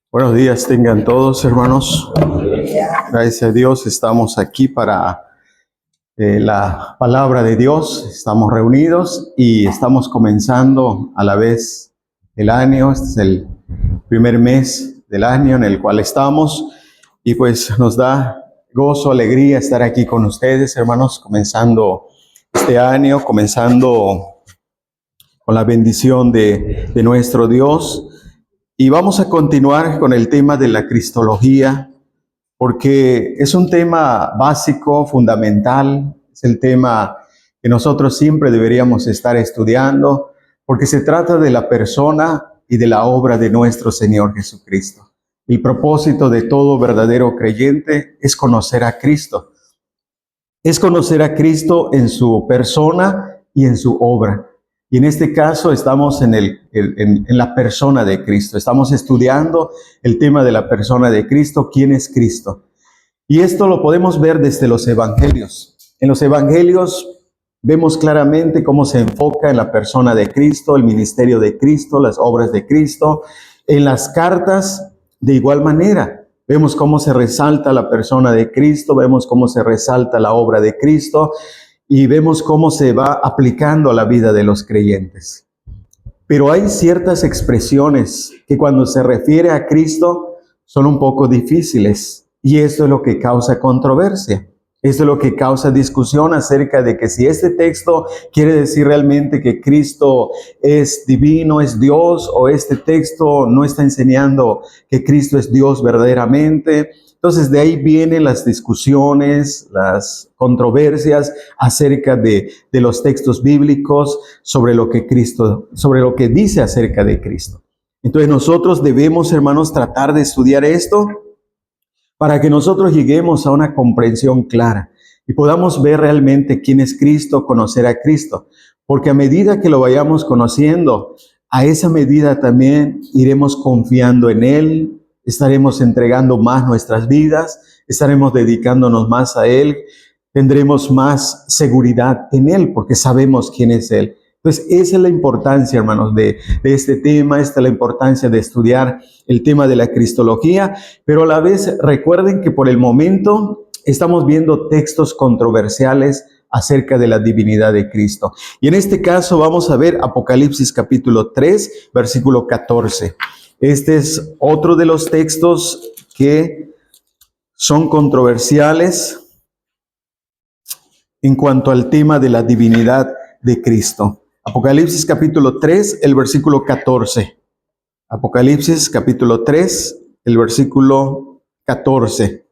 Buenos días tengan todos, hermanos. Gracias a Dios estamos aquí para la palabra de Dios. Estamos reunidos y estamos comenzando a la vez el año. Este es el primer mes del año en el cual estamos y pues nos da gozo, alegría estar aquí con ustedes, hermanos, comenzando este año, comenzando con la bendición de nuestro Dios. Y vamos a continuar con el tema de la cristología, porque es un tema básico, fundamental, es el tema que nosotros siempre deberíamos estar estudiando, porque se trata de la persona y de la obra de nuestro Señor Jesucristo. El propósito de todo verdadero creyente es conocer a Cristo. Es conocer a Cristo en su persona y en su obra. Y en este caso estamos en la persona de Cristo. Estamos estudiando el tema de la persona de Cristo. ¿Quién es Cristo? Y esto lo podemos ver desde los evangelios. En los evangelios vemos claramente cómo se enfoca en la persona de Cristo, el ministerio de Cristo, las obras de Cristo. En las cartas, de igual manera, vemos cómo se resalta la persona de Cristo, vemos cómo se resalta la obra de Cristo. Y vemos cómo se va aplicando a la vida de los creyentes. Pero hay ciertas expresiones que cuando se refiere a Cristo son un poco difíciles. Y esto es lo que causa controversia. Esto es lo que causa discusión acerca de que si este texto quiere decir realmente que Cristo es divino, es Dios, o este texto no está enseñando que Cristo es Dios verdaderamente. Entonces de ahí vienen las discusiones, las controversias acerca de los textos bíblicos sobre lo que dice acerca de Cristo. Entonces nosotros debemos, hermanos, tratar de estudiar esto para que nosotros lleguemos a una comprensión clara y podamos ver realmente quién es Cristo, conocer a Cristo. Porque a medida que lo vayamos conociendo, a esa medida también iremos confiando en Él, estaremos entregando más nuestras vidas, estaremos dedicándonos más a Él, tendremos más seguridad en Él porque sabemos quién es Él. Entonces, esa es la importancia, hermanos, de este tema, esta es la importancia de estudiar el tema de la cristología, pero a la vez recuerden que por el momento estamos viendo textos controversiales acerca de la divinidad de Cristo. Y en este caso vamos a ver Apocalipsis capítulo 3, versículo 14. Este es otro de los textos que son controversiales en cuanto al tema de la divinidad de Cristo. Apocalipsis capítulo 3, el versículo 14. Apocalipsis capítulo 3, el versículo 14.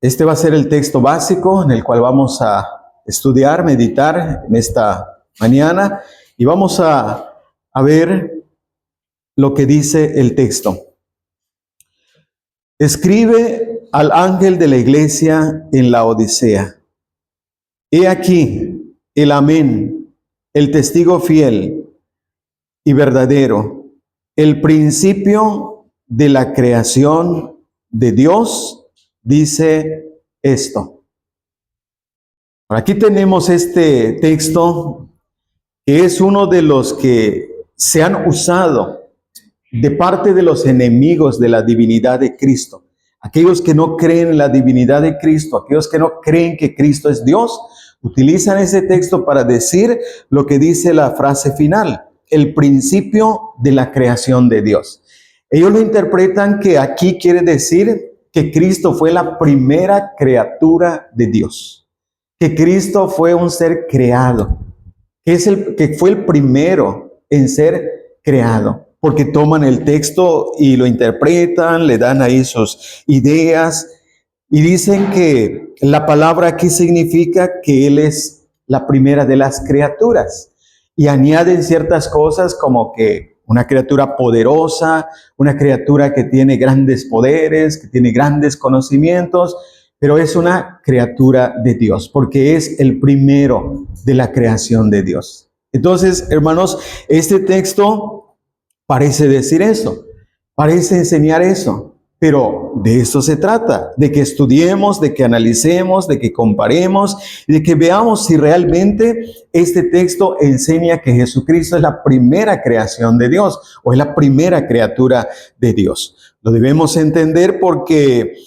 Este va a ser el texto básico en el cual vamos a estudiar, meditar en esta mañana y vamos a ver lo que dice el texto. Escribe al ángel de la iglesia en Laodicea. He aquí el amén, el testigo fiel y verdadero, el principio de la creación de Dios, dice esto. Aquí tenemos este texto que es uno de los que se han usado de parte de los enemigos de la divinidad de Cristo. Aquellos que no creen en la divinidad de Cristo, aquellos que no creen que Cristo es Dios, utilizan ese texto para decir lo que dice la frase final, el principio de la creación de Dios. Ellos lo interpretan que aquí quiere decir que Cristo fue la primera criatura de Dios, que Cristo fue un ser creado, que fue el primero en ser creado. Porque toman el texto y lo interpretan, le dan ahí sus ideas y dicen que la palabra aquí significa que Él es la primera de las criaturas. Y añaden ciertas cosas como que una criatura poderosa, una criatura que tiene grandes poderes, que tiene grandes conocimientos, pero es una criatura de Dios, porque es el primero de la creación de Dios. Entonces, hermanos, este texto parece decir eso, parece enseñar eso, Pero de esto se trata, de que estudiemos, de que analicemos, de que comparemos, de que veamos si realmente este texto enseña que Jesucristo es la primera creación de Dios o es la primera criatura de Dios. Lo debemos entender porque,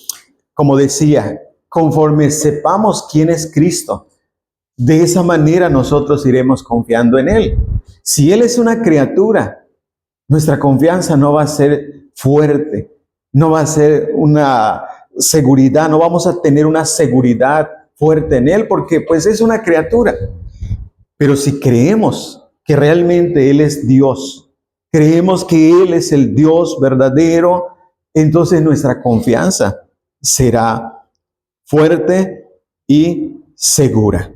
como decía, conforme sepamos quién es Cristo, de esa manera nosotros iremos confiando en Él. Si Él es una criatura, nuestra confianza no va a ser fuerte, no va a ser una seguridad, no vamos a tener una seguridad fuerte en Él porque pues es una criatura. Pero si creemos que realmente Él es Dios, creemos que Él es el Dios verdadero, entonces nuestra confianza será fuerte y segura.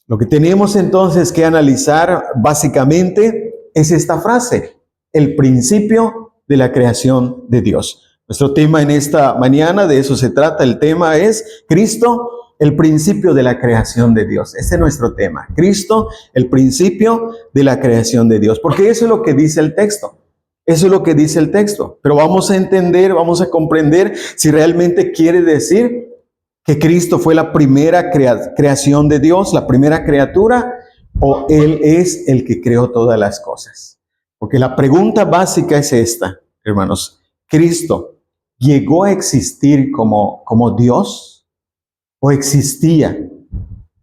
Lo que tenemos entonces que analizar básicamente es esta frase: el principio de la creación de Dios. Nuestro tema en esta mañana, de eso se trata. El tema es Cristo, el principio de la creación de Dios. Ese es nuestro tema. Cristo, el principio de la creación de Dios. Porque eso es lo que dice el texto. Eso es lo que dice el texto. Pero vamos a entender, vamos a comprender si realmente quiere decir que Cristo fue la primera creación de Dios, la primera criatura, o Él es el que creó todas las cosas. Porque la pregunta básica es esta, hermanos. ¿Cristo llegó a existir como Dios o existía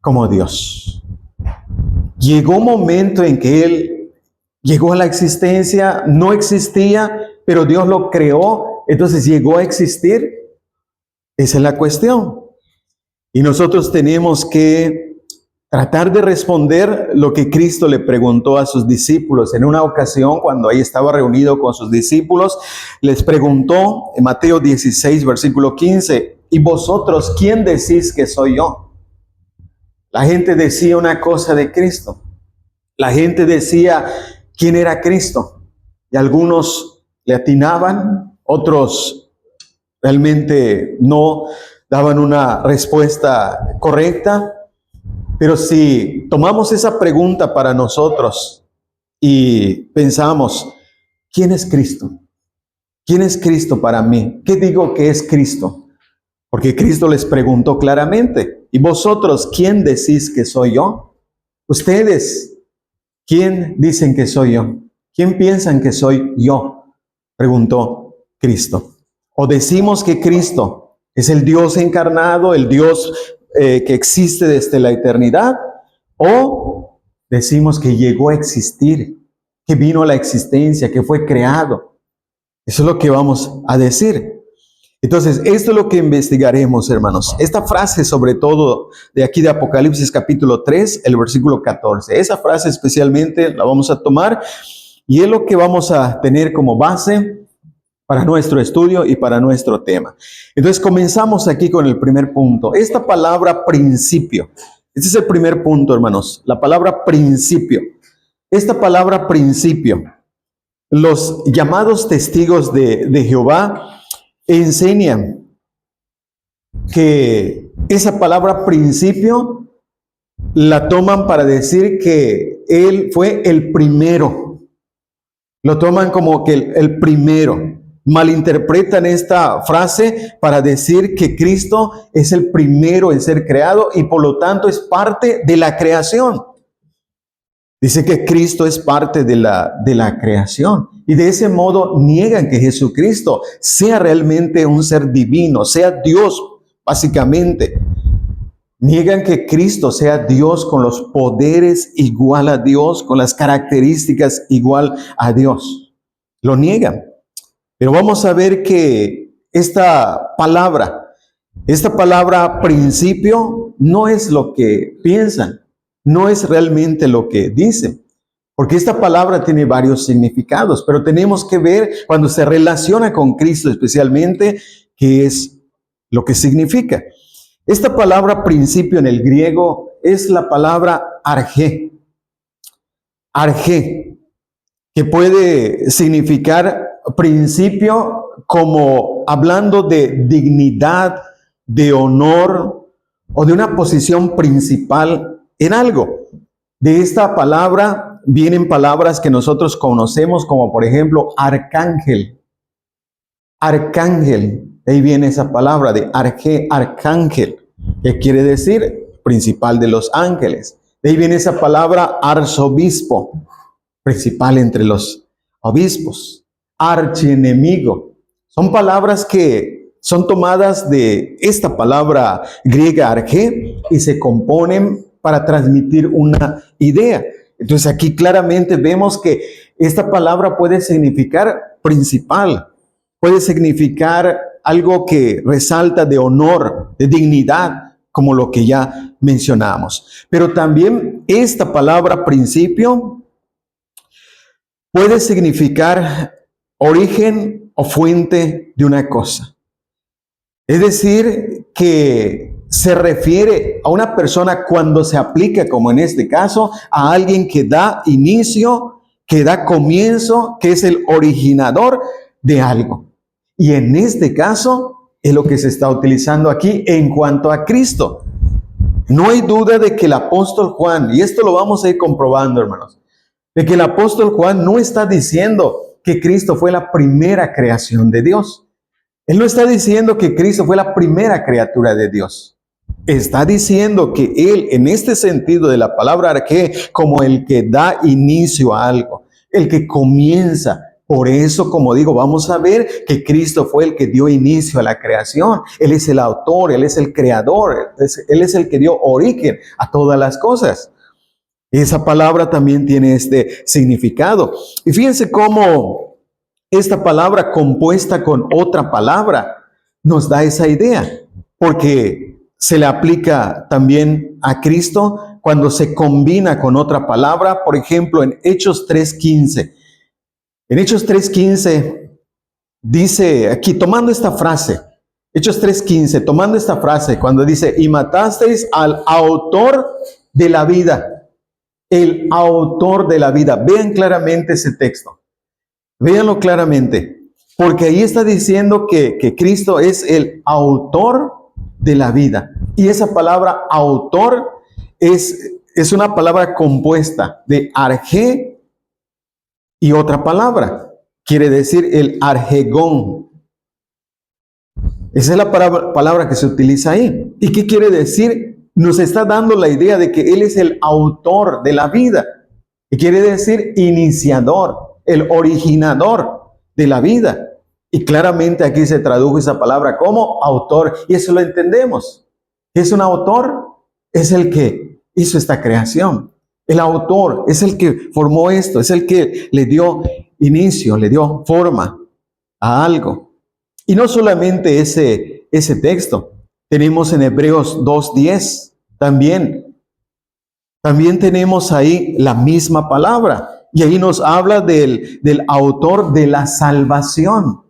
como Dios? Llegó un momento en que Él llegó a la existencia, no existía, pero Dios lo creó, entonces llegó a existir. Esa es la cuestión. Y nosotros tenemos que tratar de responder lo que Cristo le preguntó a sus discípulos. En una ocasión, cuando ahí estaba reunido con sus discípulos, les preguntó en Mateo 16, versículo 15, ¿y vosotros quién decís que soy yo? La gente decía una cosa de Cristo. La gente decía quién era Cristo. Y algunos le atinaban, otros realmente no daban una respuesta correcta. Pero si tomamos esa pregunta para nosotros y pensamos, ¿quién es Cristo? ¿Quién es Cristo para mí? ¿Qué digo que es Cristo? Porque Cristo les preguntó claramente, ¿y vosotros quién decís que soy yo? Ustedes, ¿quién dicen que soy yo? ¿Quién piensan que soy yo? Preguntó Cristo. O decimos que Cristo es el Dios encarnado, el Dios que existe desde la eternidad, o decimos que llegó a existir, que vino a la existencia, que fue creado. Eso es lo que vamos a decir. Entonces, esto es lo que investigaremos, hermanos. Esta frase, sobre todo, de aquí de Apocalipsis capítulo 3, el versículo 14. Esa frase especialmente la vamos a tomar y es lo que vamos a tener como base para nuestro estudio y para nuestro tema. Entonces comenzamos aquí con el primer punto. Esta palabra principio. Este es el primer punto, hermanos. La palabra principio. Esta palabra principio. Los llamados testigos de Jehová enseñan que esa palabra principio la toman para decir que Él fue el primero. Lo toman como que el primero. Malinterpretan esta frase para decir que Cristo es el primero en ser creado y por lo tanto es parte de la creación. Dice que Cristo es parte de la creación y de ese modo niegan que Jesucristo sea realmente un ser divino, sea Dios básicamente. Niegan que Cristo sea Dios con los poderes igual a Dios, con las características igual a Dios. Lo niegan. Pero vamos a ver que esta palabra principio, no es lo que piensan, no es realmente lo que dicen. Porque esta palabra tiene varios significados, pero tenemos que ver cuando se relaciona con Cristo especialmente, qué es lo que significa. Esta palabra principio en el griego es la palabra arge. Arge, que puede significar principio como hablando de dignidad, de honor o de una posición principal en algo. De esta palabra vienen palabras que nosotros conocemos como por ejemplo arcángel. arcángel. Ahí viene esa palabra de arcángel, que quiere decir principal de los ángeles. De ahí viene esa palabra arzobispo, principal entre los obispos. Archienemigo. Son palabras que son tomadas de esta palabra griega arché y se componen para transmitir una idea. Entonces aquí claramente vemos que esta palabra puede significar principal, puede significar algo que resalta de honor, de dignidad, como lo que ya mencionamos. Pero también esta palabra principio puede significar origen o fuente de una cosa. Es decir, que se refiere a una persona cuando se aplica, como en este caso, a alguien que da inicio, que da comienzo, que es el originador de algo. Y en este caso es lo que se está utilizando aquí en cuanto a Cristo. No hay duda de que el apóstol Juan, y esto lo vamos a ir comprobando, hermanos, de que el apóstol Juan no está diciendo que Cristo fue la primera creación de Dios. Él no está diciendo que Cristo fue la primera criatura de Dios. Está diciendo que Él, en este sentido de la palabra arqué, como el que da inicio a algo, el que comienza. Por eso, como digo, vamos a ver que Cristo fue el que dio inicio a la creación. Él es el autor, Él es el creador, Él es el que dio origen a todas las cosas. Esa palabra también tiene este significado. Y fíjense cómo esta palabra compuesta con otra palabra nos da esa idea, porque se le aplica también a Cristo cuando se combina con otra palabra. Por ejemplo, en Hechos 3:15. En Hechos 3:15 dice aquí, tomando esta frase, Hechos 3:15, tomando esta frase, cuando dice, y matasteis al autor de la vida. El autor de la vida. Vean claramente ese texto. Véanlo claramente. Porque ahí está diciendo que Cristo es el autor de la vida. Y esa palabra autor es una palabra compuesta de arjé y otra palabra. Quiere decir el arjegón. Esa es la palabra que se utiliza ahí. ¿Y qué quiere decir? Nos está dando la idea de que Él es el autor de la vida. Y quiere decir iniciador, el originador de la vida. Y claramente aquí se tradujo esa palabra como autor. Y eso lo entendemos. ¿Es un autor? Es el que hizo esta creación. El autor es el que formó esto. Es el que le dio inicio, le dio forma a algo. Y no solamente ese texto. Tenemos en Hebreos 2:10 también tenemos ahí la misma palabra. Y ahí nos habla del autor de la salvación.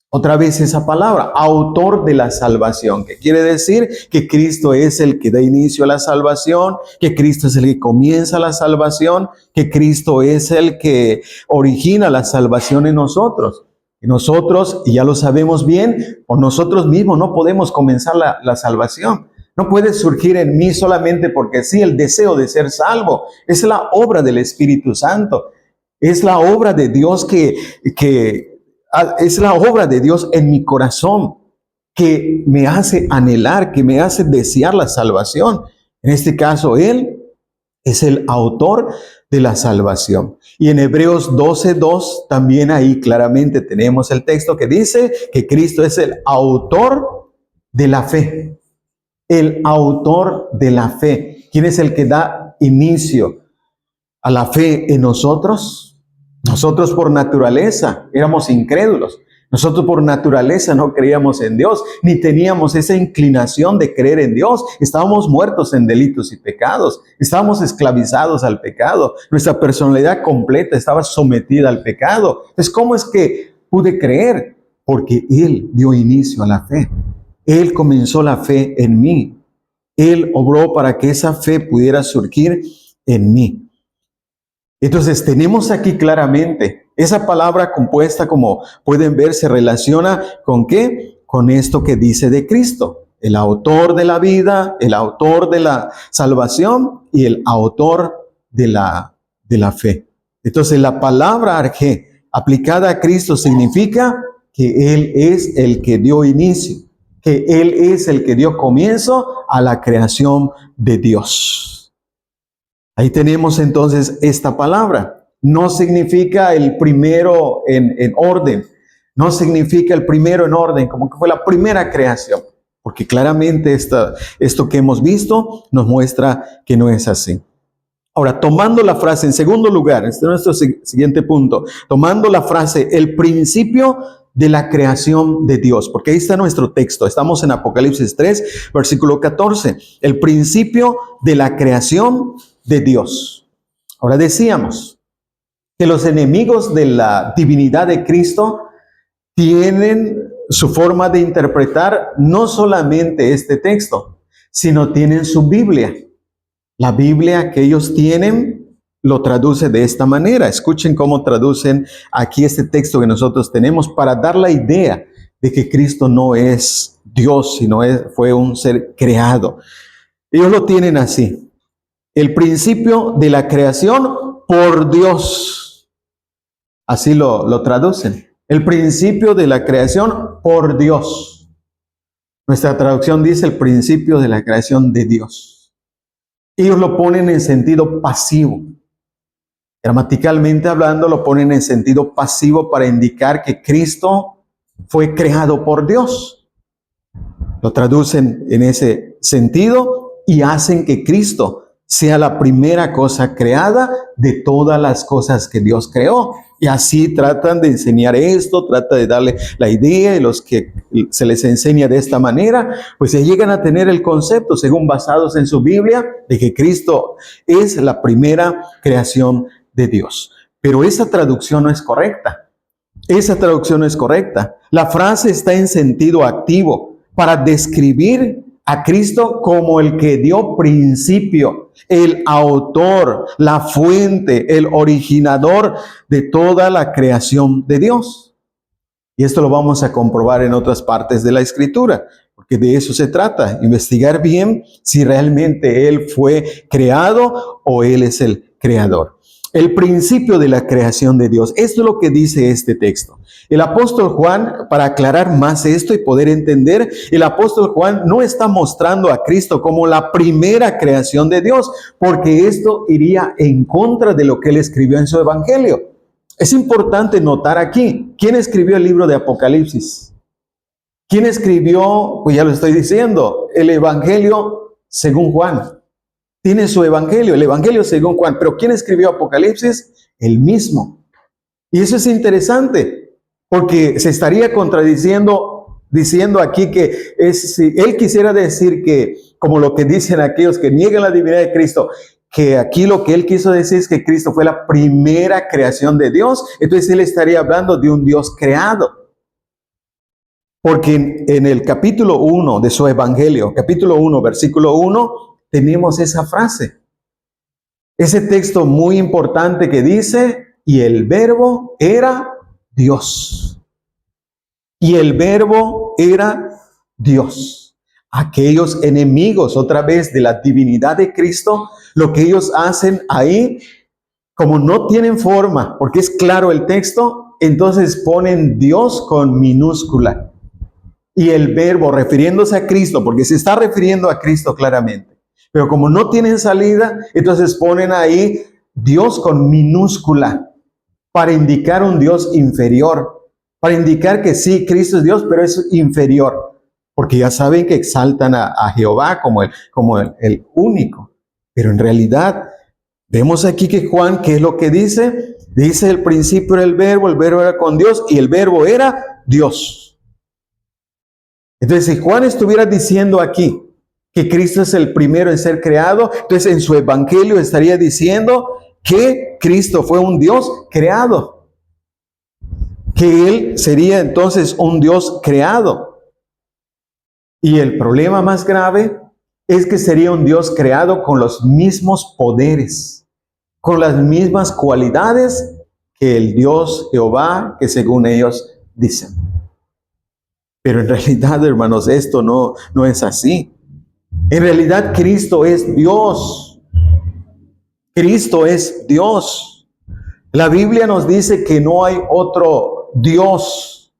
Otra vez esa palabra, autor de la salvación, que quiere decir que Cristo es el que da inicio a la salvación, que Cristo es el que comienza la salvación, que Cristo es el que origina la salvación en nosotros. Y nosotros, y ya lo sabemos bien, por nosotros mismos no podemos comenzar la salvación. No puede surgir en mí solamente porque sí el deseo de ser salvo. Es la obra del Espíritu Santo. Es la obra de Dios es la obra de Dios en mi corazón que me hace anhelar, que me hace desear la salvación. En este caso, Él es el autor de la salvación. Y en Hebreos 12:2 también ahí claramente tenemos el texto que dice que Cristo es el autor de la fe. El autor de la fe. ¿Quién es el que da inicio a la fe en nosotros? Nosotros por naturaleza éramos incrédulos. Nosotros por naturaleza no creíamos en Dios, ni teníamos esa inclinación de creer en Dios. Estábamos muertos en delitos y pecados. Estábamos esclavizados al pecado. Nuestra personalidad completa estaba sometida al pecado. Entonces, ¿cómo es que pude creer? Porque Él dio inicio a la fe. Él comenzó la fe en mí. Él obró para que esa fe pudiera surgir en mí. Entonces tenemos aquí claramente esa palabra compuesta, como pueden ver, se relaciona ¿con qué? Con esto que dice de Cristo, el autor de la vida, el autor de la salvación y el autor de la fe. Entonces la palabra arjé aplicada a Cristo significa que Él es el que dio inicio, que Él es el que dio comienzo a la creación de Dios. Ahí tenemos entonces esta palabra. No significa el primero en orden, no significa el primero en orden, como que fue la primera creación, porque claramente esto que hemos visto nos muestra que no es así. Ahora, tomando la frase, en segundo lugar, este es nuestro siguiente punto, tomando la frase, el principio de la creación de Dios, porque ahí está nuestro texto, estamos en Apocalipsis 3, versículo 14, el principio de la creación de Dios. Ahora decíamos que los enemigos de la divinidad de Cristo tienen su forma de interpretar no solamente este texto, sino tienen su Biblia. La Biblia que ellos tienen lo traduce de esta manera. Escuchen cómo traducen aquí este texto que nosotros tenemos para dar la idea de que Cristo no es Dios, sino fue un ser creado. Ellos lo tienen así. El principio de la creación por Dios. Así lo traducen. El principio de la creación por Dios. Nuestra traducción dice el principio de la creación de Dios. Ellos lo ponen en sentido pasivo. Gramaticalmente hablando, lo ponen en sentido pasivo para indicar que Cristo fue creado por Dios. Lo traducen en ese sentido y hacen que Cristo sea la primera cosa creada de todas las cosas que Dios creó. Y así tratan de enseñar esto, trata de darle la idea, y los que se les enseña de esta manera, pues se llegan a tener el concepto, según basados en su Biblia, de que Cristo es la primera creación de Dios. Pero esa traducción no es correcta. Esa traducción no es correcta. La frase está en sentido activo para describir a Cristo como el que dio principio, el autor, la fuente, el originador de toda la creación de Dios. Y esto lo vamos a comprobar en otras partes de la Escritura, porque de eso se trata, investigar bien si realmente Él fue creado o Él es el creador. El principio de la creación de Dios. Esto es lo que dice este texto. El apóstol Juan, para aclarar más esto y poder entender, el apóstol Juan no está mostrando a Cristo como la primera creación de Dios, porque esto iría en contra de lo que él escribió en su evangelio. Es importante notar aquí, ¿quién escribió el libro de Apocalipsis? ¿Quién escribió? Pues ya lo estoy diciendo, el evangelio según Juan. Tiene su evangelio, el evangelio según Juan. Pero ¿quién escribió Apocalipsis? Él mismo. Y eso es interesante, porque se estaría contradiciendo, diciendo aquí que si él quisiera decir que, como lo que dicen aquellos que niegan la divinidad de Cristo, que aquí lo que él quiso decir es que Cristo fue la primera creación de Dios, entonces él estaría hablando de un Dios creado. Porque en el capítulo 1 de su evangelio, capítulo 1, versículo 1, tenemos esa frase. Ese texto muy importante que dice, y el verbo era Dios. Y el verbo era Dios. Aquellos enemigos, otra vez, de la divinidad de Cristo, lo que ellos hacen ahí, como no tienen forma, porque es claro el texto, entonces ponen Dios con minúscula. Y el verbo, refiriéndose a Cristo, porque se está refiriendo a Cristo claramente. Pero como no tienen salida, entonces ponen ahí Dios con minúscula para indicar un Dios inferior, para indicar que sí, Cristo es Dios, pero es inferior, porque ya saben que exaltan a Jehová como el único. Pero en realidad, vemos aquí que Juan, ¿qué es lo que dice? Dice el principio era el verbo era con Dios y el verbo era Dios. Entonces, si Juan estuviera diciendo aquí que Cristo es el primero en ser creado, entonces en su evangelio estaría diciendo que Cristo fue un Dios creado, que Él sería entonces un Dios creado. Y el problema más grave es que sería un Dios creado con los mismos poderes, con las mismas cualidades que el Dios Jehová, que según ellos dicen. Pero en realidad, hermanos, esto no es así. En realidad, Cristo es Dios. Cristo es Dios. La Biblia nos dice que no hay otro Dios.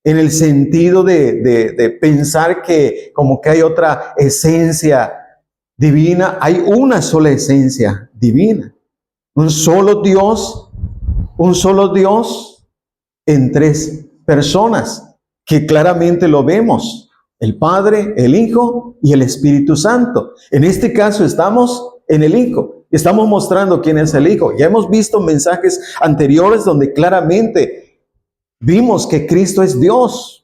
en el sentido de pensar que como que hay otra esencia divina. Hay una sola esencia divina. Un solo Dios en tres personas, que claramente lo vemos: el Padre, el Hijo y el Espíritu Santo. En este caso estamos en el Hijo, estamos mostrando quién es el Hijo. Ya hemos visto mensajes anteriores donde claramente vimos que Cristo es Dios,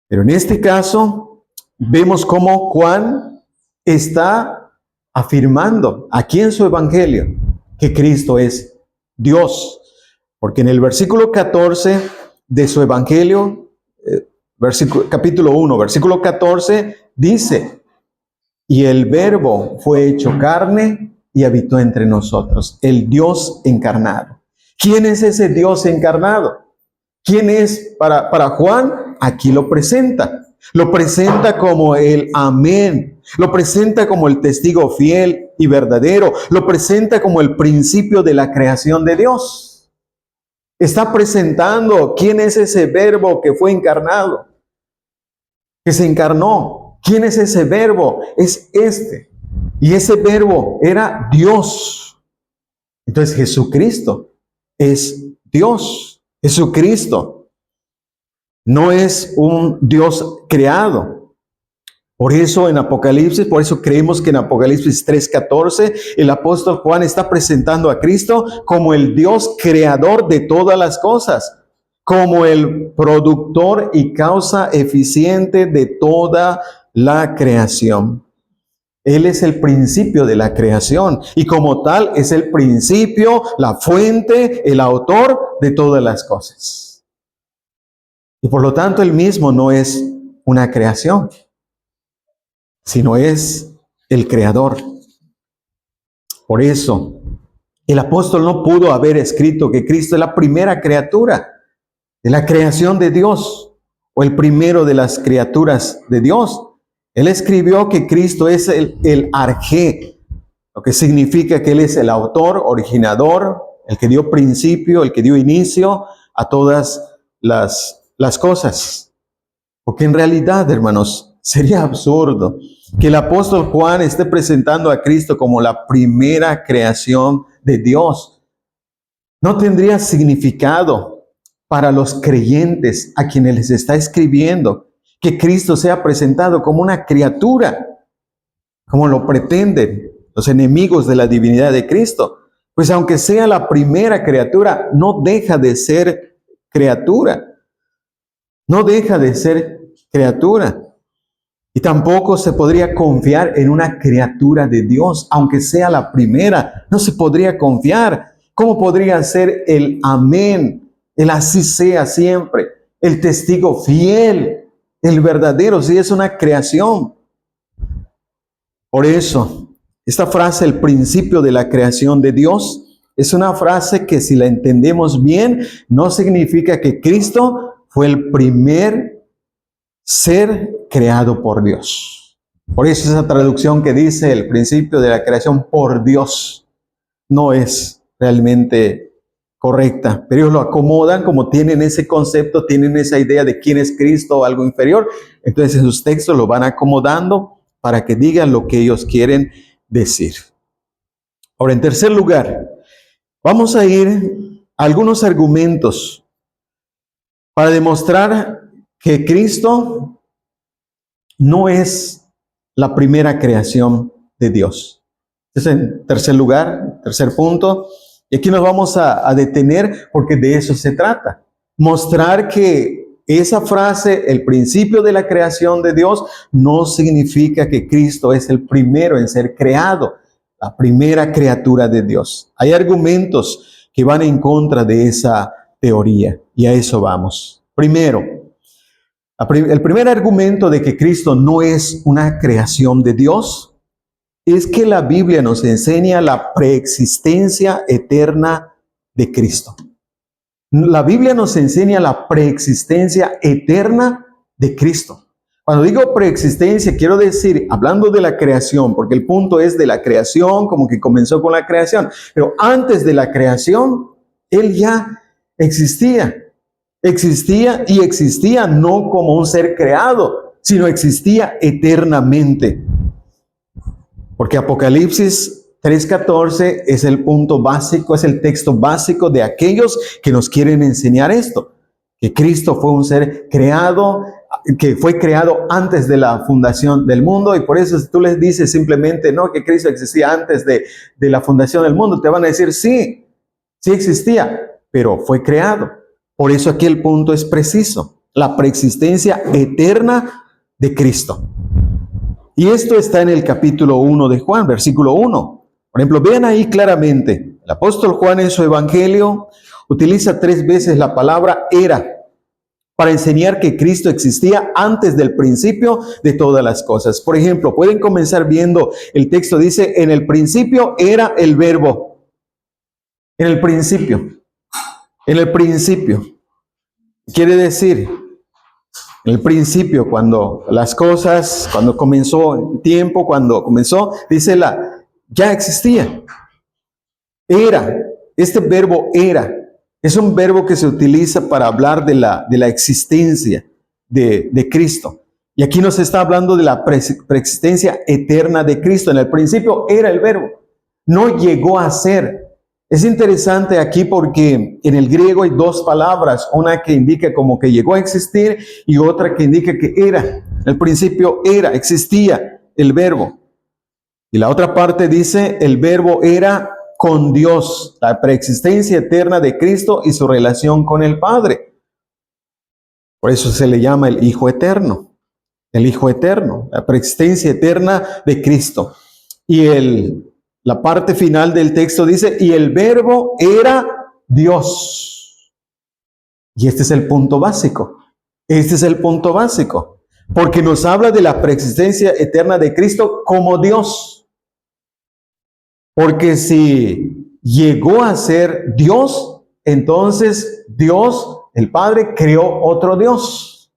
Pero en este caso vemos cómo Juan está afirmando aquí en su evangelio que Cristo es Dios. Porque en el versículo 14 de su evangelio, capítulo 1, versículo 14, dice: y el Verbo fue hecho carne y habitó entre nosotros, el Dios encarnado. ¿Quién es ese Dios encarnado? ¿Quién es para Juan? Aquí lo presenta. Lo presenta como el Amén. Lo presenta como el testigo fiel y verdadero. Lo presenta como el principio de la creación de Dios. Está presentando quién es ese Verbo que fue encarnado, que se encarnó. ¿Quién es ese Verbo? Es este. Y ese Verbo era Dios. Entonces Jesucristo es Dios. Jesucristo no es un Dios creado. Por eso creemos que en Apocalipsis 3:14 el apóstol Juan está presentando a Cristo como el Dios creador de todas las cosas, como el productor y causa eficiente de toda la creación. Él es el principio de la creación y como tal es el principio, la fuente, el autor de todas las cosas. Y por lo tanto él mismo no es una creación, sino es el creador. Por eso el apóstol no pudo haber escrito que Cristo es la primera criatura de la creación de Dios o el primero de las criaturas de Dios. Él escribió que Cristo es el arjé, lo que significa que Él es el autor, originador, el que dio principio, el que dio inicio a todas las cosas. Porque en realidad, hermanos, sería absurdo que el apóstol Juan esté presentando a Cristo como la primera creación de Dios. No tendría significado para los creyentes a quienes les está escribiendo que Cristo sea presentado como una criatura, como lo pretenden los enemigos de la divinidad de Cristo. Pues aunque sea la primera criatura, no deja de ser criatura. No deja de ser criatura. Y tampoco se podría confiar en una criatura de Dios, aunque sea la primera. No se podría confiar. ¿Cómo podría ser el amén, el así sea siempre, el testigo fiel, el verdadero, si es una creación? Por eso, esta frase, el principio de la creación de Dios, es una frase que si la entendemos bien, no significa que Cristo fue el primer ser creado por Dios. Por eso esa traducción que dice el principio de la creación por Dios no es realmente correcta, pero ellos lo acomodan como tienen ese concepto, tienen esa idea de quién es Cristo o algo inferior. Entonces en sus textos lo van acomodando para que digan lo que ellos quieren decir. Ahora, en tercer lugar, vamos a ir a algunos argumentos para demostrar que Cristo no es la primera creación de Dios. Es en tercer lugar, tercer punto. Y aquí nos vamos a detener porque de eso se trata. Mostrar que esa frase, el principio de la creación de Dios, no significa que Cristo es el primero en ser creado, la primera criatura de Dios. Hay argumentos que van en contra de esa teoría y a eso vamos. Primero, el primer argumento de que Cristo no es una creación de Dios es que la Biblia nos enseña la preexistencia eterna de Cristo. La Biblia nos enseña la preexistencia eterna de Cristo. Cuando digo preexistencia, quiero decir, hablando de la creación, porque el punto es de la creación, como que comenzó con la creación, pero antes de la creación, Él ya existía. Existía y existía no como un ser creado, sino existía eternamente. Porque Apocalipsis 3:14 es el punto básico, es el texto básico de aquellos que nos quieren enseñar esto. Que Cristo fue un ser creado, que fue creado antes de la fundación del mundo, y por eso si tú les dices simplemente no, que Cristo existía antes de la fundación del mundo, te van a decir sí, sí existía, pero fue creado. Por eso aquí el punto es preciso, la preexistencia eterna de Cristo. Y esto está en el capítulo 1 de Juan, versículo 1. Por ejemplo, vean ahí claramente, el apóstol Juan en su evangelio utiliza 3 veces la palabra era para enseñar que Cristo existía antes del principio de todas las cosas. Por ejemplo, pueden comenzar viendo el texto, dice, en el principio era el verbo. En el principio. En el principio. Quiere decir, en el principio, cuando las cosas, cuando comenzó el tiempo, cuando comenzó, dice ya existía. Era. Este verbo era. Es un verbo que se utiliza para hablar de la existencia de Cristo. Y aquí nos está hablando de la preexistencia eterna de Cristo. En el principio era el verbo. No llegó a ser. Es interesante aquí porque en el griego hay 2 palabras. Una que indica como que llegó a existir y otra que indica que era. En el principio era, existía el verbo. Y la otra parte dice el verbo era con Dios, la preexistencia eterna de Cristo y su relación con el Padre. Por eso se le llama el Hijo Eterno, la preexistencia eterna de Cristo. Y la parte final del texto dice, y el verbo era Dios. Y este es el punto básico, porque nos habla de la preexistencia eterna de Cristo como Dios. Porque si llegó a ser Dios, entonces Dios, el Padre, creó otro Dios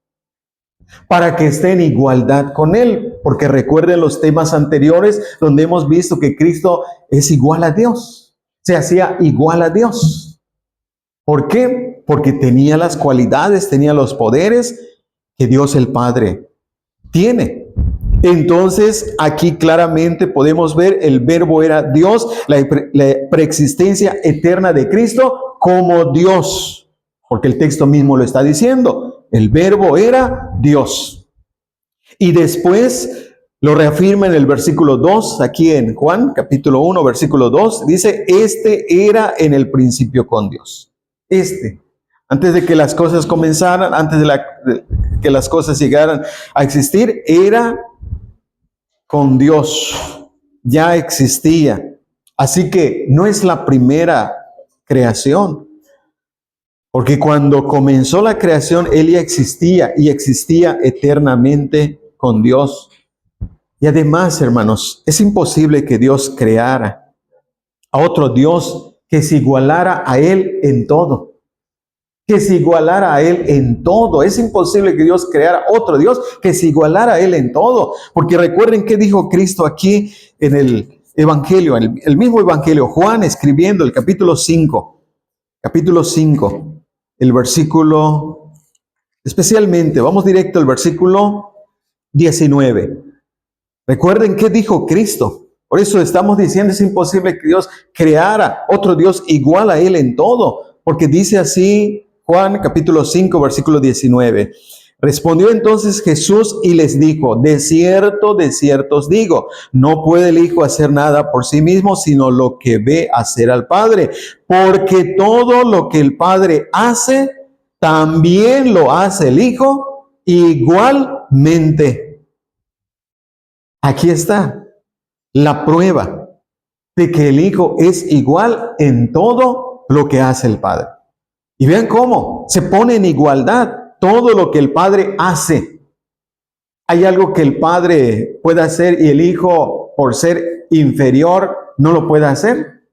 para que esté en igualdad con Él. Porque recuerden los temas anteriores donde hemos visto que Cristo es igual a Dios, se hacía igual a Dios. ¿Por qué? Porque tenía las cualidades, tenía los poderes que Dios el Padre tiene. Entonces, aquí claramente podemos ver el verbo era Dios, la preexistencia eterna de Cristo como Dios, porque el texto mismo lo está diciendo. El verbo era Dios. Y después lo reafirma en el versículo 2, aquí en Juan, capítulo 1, versículo 2, dice, este era en el principio con Dios. Antes de que las cosas comenzaran, antes de que las cosas llegaran a existir, era con Dios, ya existía. Así que no es la primera creación, porque cuando comenzó la creación, Él ya existía y existía eternamente con Dios. Y además, hermanos, es imposible que Dios creara a otro Dios que se igualara a Él en todo. Es imposible que Dios creara otro Dios que se igualara a Él en todo. Porque recuerden qué dijo Cristo aquí en el Evangelio, en el mismo Evangelio, Juan escribiendo el capítulo 5, el versículo, especialmente, vamos directo al versículo 19. Recuerden qué dijo Cristo. Por eso estamos diciendo, es imposible que Dios creara otro Dios igual a Él en todo. Porque dice así Juan capítulo 5, versículo 19. Respondió entonces Jesús y les dijo, de cierto os digo, no puede el Hijo hacer nada por sí mismo, sino lo que ve hacer al Padre. Porque todo lo que el Padre hace, también lo hace el Hijo igualmente. Aquí está la prueba de que el Hijo es igual en todo lo que hace el Padre. Y vean cómo se pone en igualdad todo lo que el Padre hace. ¿Hay algo que el Padre pueda hacer y el Hijo, por ser inferior, no lo pueda hacer?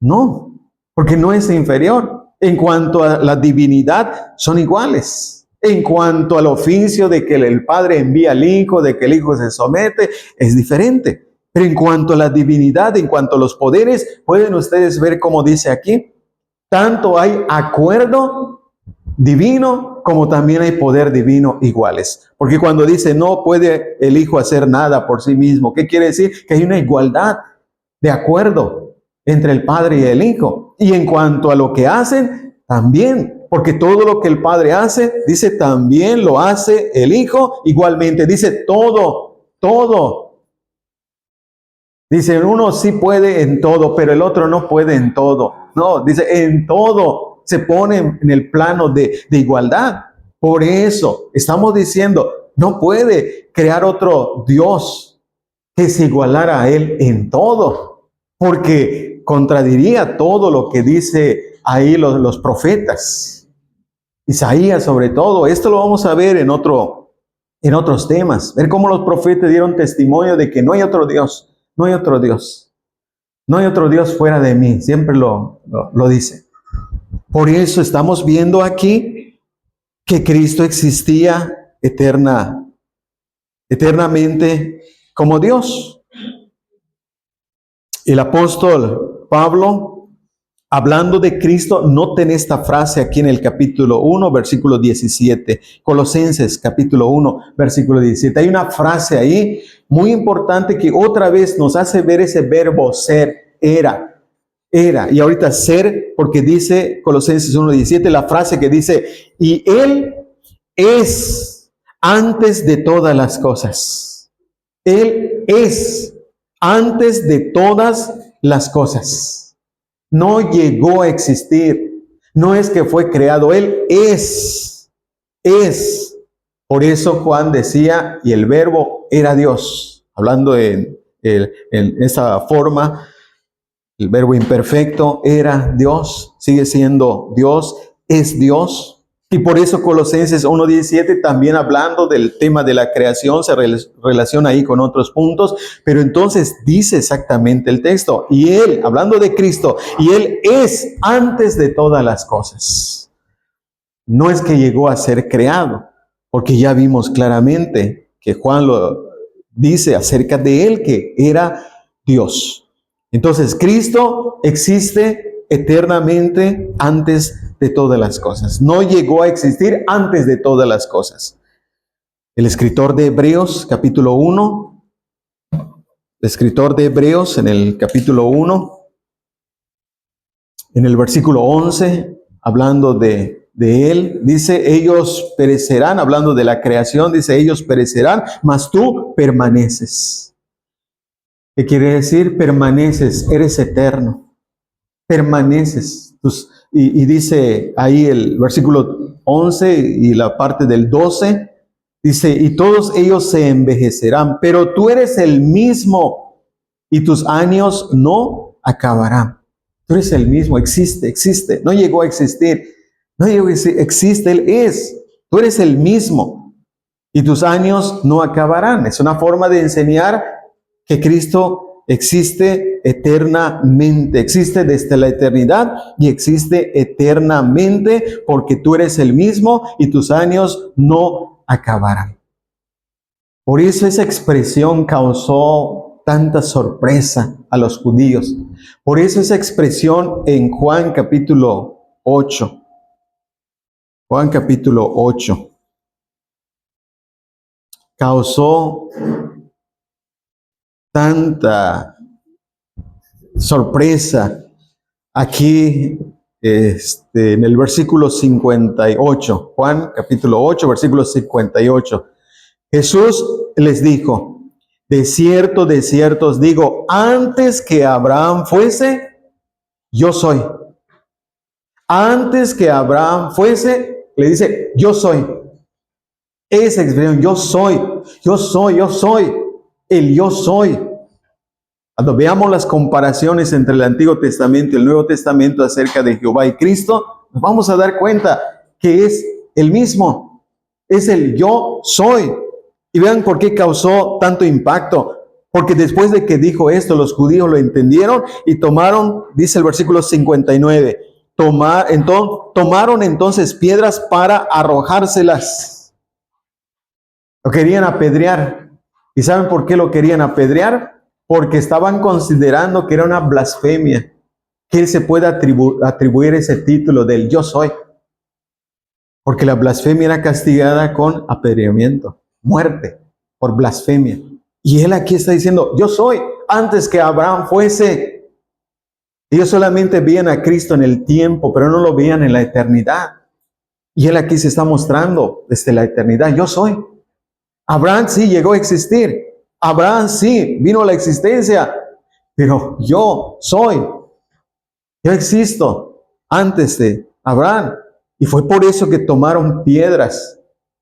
No, porque no es inferior. En cuanto a la divinidad, son iguales. En cuanto al oficio de que el Padre envía al Hijo, de que el Hijo se somete, es diferente. Pero en cuanto a la divinidad, en cuanto a los poderes, pueden ustedes ver cómo dice aquí, tanto hay acuerdo divino como también hay poder divino iguales. Porque cuando dice no puede el Hijo hacer nada por sí mismo, ¿qué quiere decir? Que hay una igualdad de acuerdo entre el Padre y el Hijo. Y en cuanto a lo que hacen, también, porque todo lo que el Padre hace, dice, también lo hace el Hijo igualmente. Dice todo. Dice, uno sí puede en todo, pero el otro no puede en todo. No, dice, en todo se pone en el plano de igualdad. Por eso estamos diciendo, no puede crear otro Dios que se igualara a Él en todo, porque contradiría todo lo que dice ahí los profetas. Isaías sobre todo. Esto lo vamos a ver en otros temas. Ver cómo los profetas dieron testimonio de que no hay otro Dios. No hay otro Dios. No hay otro Dios fuera de mí. Siempre lo dice. Por eso estamos viendo aquí que Cristo existía eternamente como Dios. El apóstol Pablo, hablando de Cristo, noten esta frase aquí en el capítulo 1, versículo 17. Colosenses, capítulo 1, versículo 17. Hay una frase ahí muy importante que otra vez nos hace ver ese verbo ser, era. Y ahorita ser, porque dice Colosenses 1, 17, la frase que dice, y Él es antes de todas las cosas. Él es antes de todas las cosas. No llegó a existir. No es que fue creado. Él es. Por eso Juan decía, y el verbo era Dios. Hablando en esa forma, el verbo imperfecto era Dios, sigue siendo Dios, es Dios. Y por eso Colosenses 1:17 también hablando del tema de la creación se relaciona ahí con otros puntos, pero entonces dice exactamente el texto, y Él, hablando de Cristo, y Él es antes de todas las cosas. No es que llegó a ser creado, porque ya vimos claramente que Juan lo dice acerca de Él, que era Dios. Entonces, Cristo existe eternamente antes de todas las cosas. No llegó a existir antes de todas las cosas. El escritor de Hebreos, capítulo 1, el escritor de Hebreos en el capítulo 1, en el versículo 11, hablando de Él, dice, ellos perecerán, hablando de la creación, dice, ellos perecerán, mas tú permaneces. ¿Qué quiere decir? Permaneces, eres eterno, permaneces. Y dice ahí el versículo 11 y la parte del 12, dice, y todos ellos se envejecerán, pero tú eres el mismo y tus años no acabarán. Tú eres el mismo, existe, no llegó a existir, existe, Él es, tú eres el mismo y tus años no acabarán. Es una forma de enseñar que Cristo existe eternamente, existe desde la eternidad y existe eternamente porque tú eres el mismo y tus años no acabarán. Por eso esa expresión causó tanta sorpresa a los judíos. Por eso esa expresión en Juan capítulo 8. Juan capítulo 8 causó tanta sorpresa aquí en el versículo 58. Juan capítulo 8, versículo 58. Jesús les dijo, de cierto os digo, antes que Abraham fuese, yo soy. Antes que Abraham fuese, le dice, yo soy. Esa expresión, yo soy, el yo soy. Cuando veamos las comparaciones entre el Antiguo Testamento y el Nuevo Testamento acerca de Jehová y Cristo, nos vamos a dar cuenta que es el mismo, es el yo soy. Y vean por qué causó tanto impacto. Porque después de que dijo esto, los judíos lo entendieron y tomaron, dice el versículo 59, tomaron entonces piedras para arrojárselas. Lo querían apedrear. ¿Y saben por qué lo querían apedrear? Porque estaban considerando que era una blasfemia. que él se pueda atribuir ese título del yo soy. Porque la blasfemia era castigada con apedreamiento, muerte por blasfemia. Y él aquí está diciendo, yo soy, antes que Abraham fuese. Ellos solamente veían a Cristo en el tiempo, pero no lo veían en la eternidad. Y él aquí se está mostrando desde la eternidad, yo soy. Abraham sí llegó a existir. Abraham sí vino a la existencia, pero yo soy. Yo existo antes de Abraham. Y fue por eso que tomaron piedras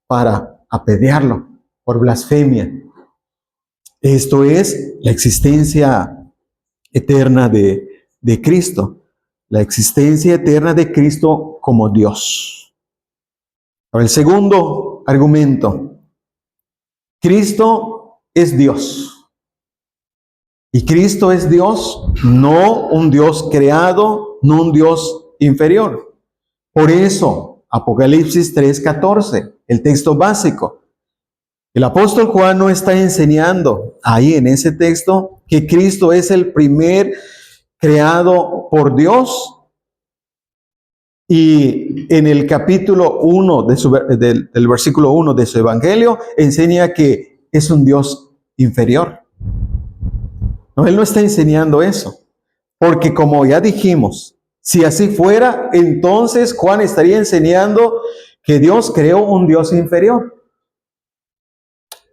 para apedrearlo por blasfemia. Esto es la existencia eterna de Cristo. La existencia eterna de Cristo como Dios. Ahora, el segundo argumento. Cristo es Dios. Y Cristo es Dios, no un Dios creado, no un Dios inferior. Por eso, Apocalipsis 3:14, el texto básico. El apóstol Juan no está enseñando ahí en ese texto que Cristo es el primer creado por Dios. Y en el capítulo 1 del versículo 1 de su evangelio enseña que es un Dios inferior. No, él no está enseñando eso. Porque como ya dijimos, si así fuera, entonces Juan estaría enseñando que Dios creó un Dios inferior.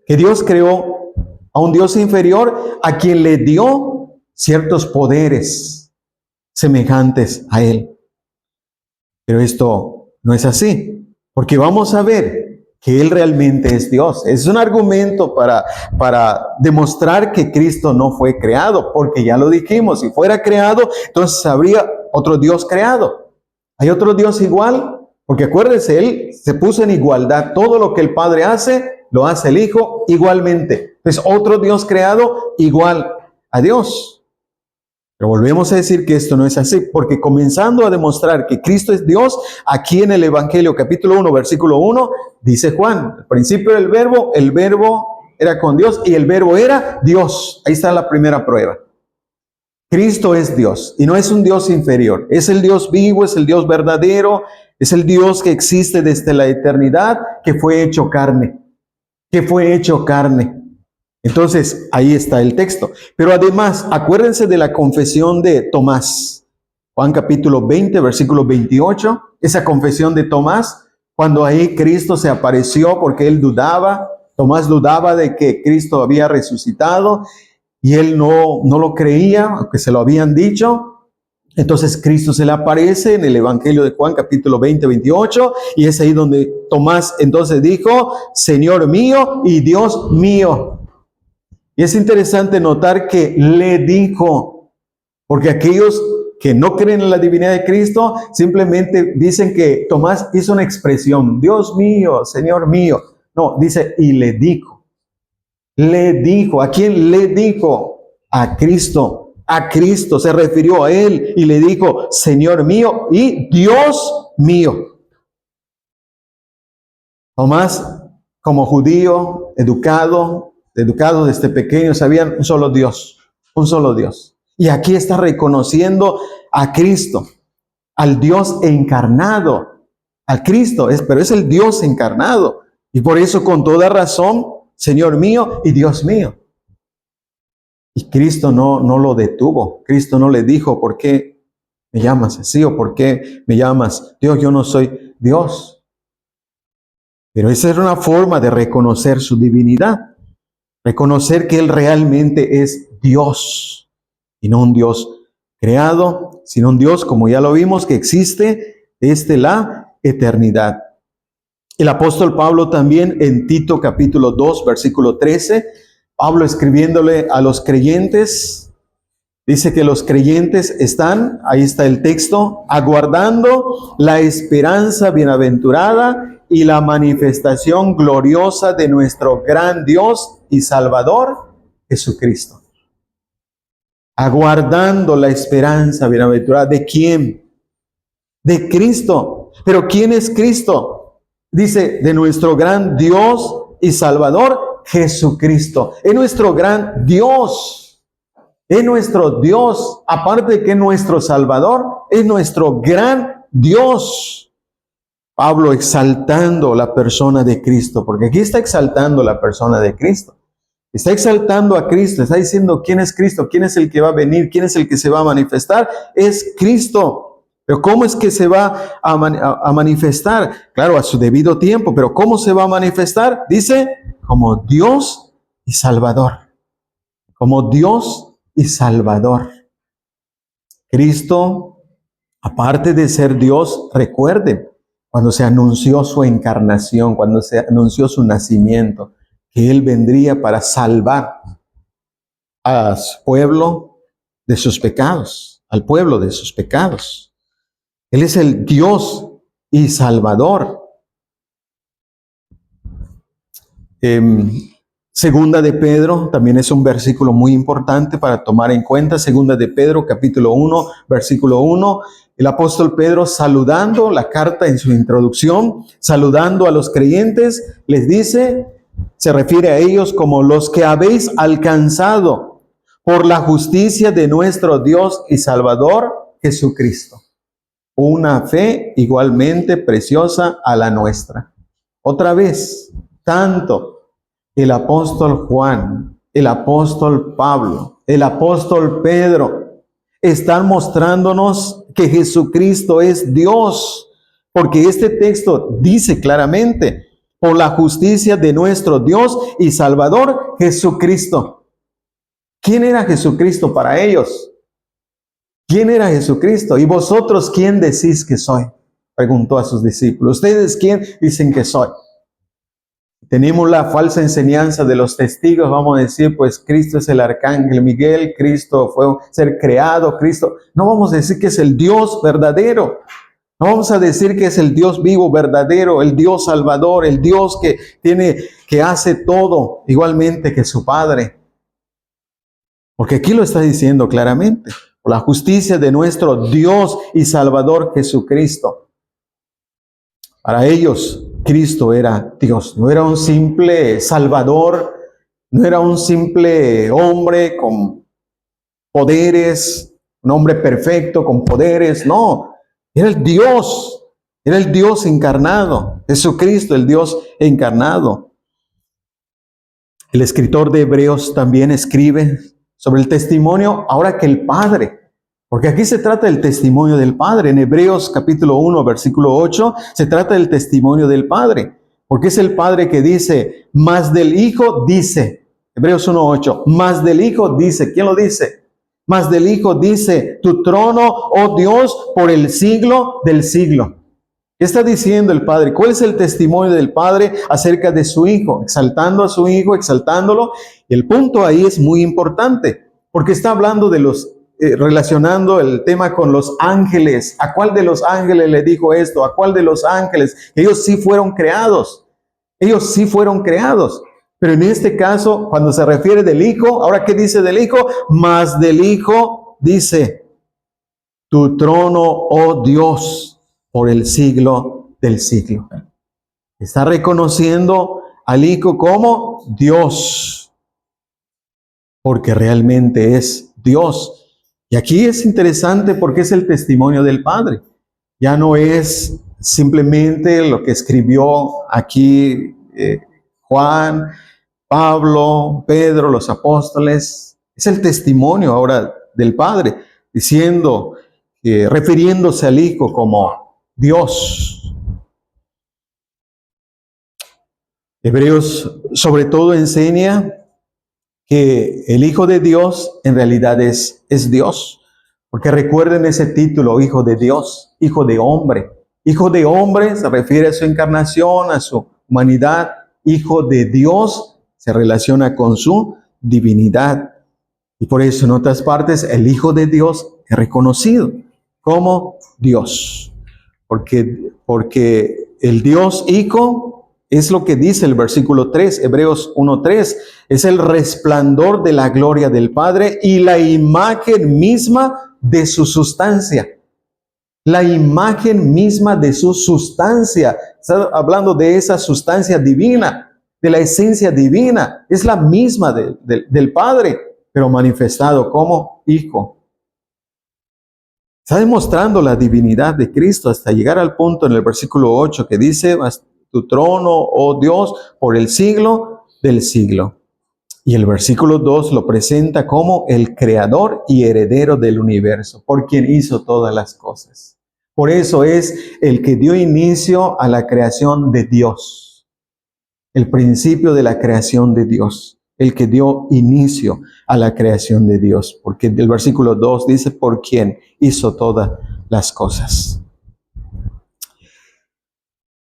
Que Dios creó a un Dios inferior a quien le dio ciertos poderes semejantes a él. Pero esto no es así, porque vamos a ver que él realmente es Dios. Es un argumento para demostrar que Cristo no fue creado, porque ya lo dijimos, si fuera creado, entonces habría otro Dios creado. ¿Hay otro Dios igual? Porque acuérdense, él se puso en igualdad. Todo lo que el Padre hace, lo hace el Hijo igualmente. Entonces, otro Dios creado igual a Dios. Pero volvemos a decir que esto no es así, porque comenzando a demostrar que Cristo es Dios, aquí en el Evangelio capítulo 1, versículo 1, dice Juan, al principio del verbo, el verbo era con Dios y el verbo era Dios. Ahí está la primera prueba. Cristo es Dios y no es un Dios inferior. Es el Dios vivo, es el Dios verdadero, es el Dios que existe desde la eternidad, que fue hecho carne. Que fue hecho carne. Entonces, ahí está el texto. Pero además, acuérdense de la confesión de Tomás. Juan capítulo 20, versículo 28. Esa confesión de Tomás, cuando ahí Cristo se apareció porque él dudaba. Tomás dudaba de que Cristo había resucitado y él no lo creía, aunque se lo habían dicho. Entonces Cristo se le aparece en el Evangelio de Juan capítulo 20, 28, y es ahí donde Tomás entonces dijo, Señor mío y Dios mío. Y es interesante notar que le dijo, porque aquellos que no creen en la divinidad de Cristo simplemente dicen que Tomás hizo una expresión, Dios mío, Señor mío. No, dice, y le dijo. Le dijo, ¿a quién le dijo? A Cristo. A Cristo se refirió a él y le dijo, Señor mío y Dios mío. Tomás, como judío, educado desde pequeño, sabían un solo Dios, un solo Dios. Y aquí está reconociendo a Cristo, al Dios encarnado, al Cristo, pero es el Dios encarnado. Y por eso con toda razón, Señor mío y Dios mío. Y Cristo no lo detuvo. Cristo no le dijo, ¿por qué me llamas así? ¿O por qué me llamas Dios? Yo no soy Dios. Pero esa era una forma de reconocer su divinidad. Reconocer que Él realmente es Dios. Y no un Dios creado, sino un Dios, como ya lo vimos, que existe desde la eternidad. El apóstol Pablo también en Tito capítulo 2, versículo 13, Pablo escribiéndole a los creyentes, dice que los creyentes están, ahí está el texto, aguardando la esperanza bienaventurada y la manifestación gloriosa de nuestro gran Dios y Salvador, Jesucristo. Aguardando la esperanza bienaventurada. ¿De quién? De Cristo. ¿Pero quién es Cristo? Dice, de nuestro gran Dios y Salvador, Jesucristo. Es nuestro gran Dios. Es nuestro Dios, aparte de que es nuestro Salvador, es nuestro gran Dios. Pablo exaltando la persona de Cristo, porque aquí está exaltando la persona de Cristo. Está exaltando a Cristo, está diciendo quién es Cristo, quién es el que va a venir, quién es el que se va a manifestar. Es Cristo. Pero ¿cómo es que se va a manifestar? Claro, a su debido tiempo, pero ¿cómo se va a manifestar? Dice, como Dios y Salvador. Como Dios y Salvador. Cristo, aparte de ser Dios, recuerden, cuando se anunció su encarnación, cuando se anunció su nacimiento, que Él vendría para salvar al pueblo de sus pecados, al pueblo de sus pecados. Él es el Dios y Salvador. Segunda de Pedro, también es un versículo muy importante para tomar en cuenta. Segunda de Pedro, capítulo 1, versículo 1. El apóstol Pedro, saludando la carta en su introducción, saludando a los creyentes, les dice, se refiere a ellos como los que habéis alcanzado por la justicia de nuestro Dios y Salvador Jesucristo. Una fe igualmente preciosa a la nuestra. Otra vez, tanto el apóstol Juan, el apóstol Pablo, el apóstol Pedro están mostrándonos que Jesucristo es Dios, porque este texto dice claramente, por la justicia de nuestro Dios y Salvador Jesucristo. ¿Quién era Jesucristo para ellos? ¿Quién era Jesucristo? ¿Y vosotros quién decís que soy? Preguntó a sus discípulos. ¿Ustedes quién dicen que soy? Tenemos la falsa enseñanza de los testigos, vamos a decir, pues Cristo es el arcángel Miguel, Cristo fue un ser creado, Cristo. No vamos a decir que es el Dios verdadero. No vamos a decir que es el Dios vivo, verdadero, el Dios salvador, el Dios que hace todo igualmente que su Padre. Porque aquí lo está diciendo claramente. Por la justicia de nuestro Dios y Salvador Jesucristo. Para ellos, Cristo era Dios. No era un simple Salvador, no era un simple hombre con poderes, un hombre perfecto con poderes, no. Era el Dios encarnado, Jesucristo, el Dios encarnado. El escritor de Hebreos también escribe sobre el testimonio, ahora que el Padre, porque aquí se trata del testimonio del Padre. En Hebreos capítulo 1, versículo 8, se trata del testimonio del Padre, porque es el Padre que dice, más del Hijo dice, Hebreos 1, 8, más del Hijo dice, ¿quién lo dice? Más del Hijo dice, tu trono, oh Dios, por el siglo del siglo. ¿Qué está diciendo el Padre? ¿Cuál es el testimonio del Padre acerca de su Hijo? Exaltando a su Hijo, exaltándolo. Y el punto ahí es muy importante, porque está hablando de los, relacionando el tema con los ángeles. ¿A cuál de los ángeles le dijo esto? ¿A cuál de los ángeles? Ellos sí fueron creados. Ellos sí fueron creados. Pero en este caso, cuando se refiere del Hijo, ¿ahora qué dice del Hijo? Más del Hijo dice, tu trono, oh Dios, por el siglo del siglo. Está reconociendo al Hijo como Dios, porque realmente es Dios. Y aquí es interesante porque es el testimonio del Padre. Ya no es simplemente lo que escribió aquí Juan, Pablo, Pedro, los apóstoles. Es el testimonio ahora del Padre, diciendo, refiriéndose al Hijo como Dios. Hebreos sobre todo enseña que el Hijo de Dios en realidad es Dios. Porque recuerden ese título, Hijo de Dios, Hijo de Hombre. Hijo de Hombre se refiere a su encarnación, a su humanidad. Hijo de Dios se relaciona con su divinidad. Y por eso en otras partes el Hijo de Dios es reconocido como Dios. Porque el Dios Hijo es lo que dice el versículo 3, Hebreos 1:3, es el resplandor de la gloria del Padre y la imagen misma de su sustancia. La imagen misma de su sustancia. Está hablando de esa sustancia divina, de la esencia divina. Es la misma del Padre. pero manifestado como Hijo. Está demostrando la divinidad de Cristo hasta llegar al punto en el versículo 8 que dice, tu trono, oh Dios, por el siglo del siglo. Y el versículo 2 lo presenta como el creador y heredero del universo, por quien hizo todas las cosas. Por eso es el que dio inicio a la creación de Dios, el principio de la creación de Dios, el que dio inicio a la creación de Dios, porque el versículo 2 dice, por quien hizo todas las cosas.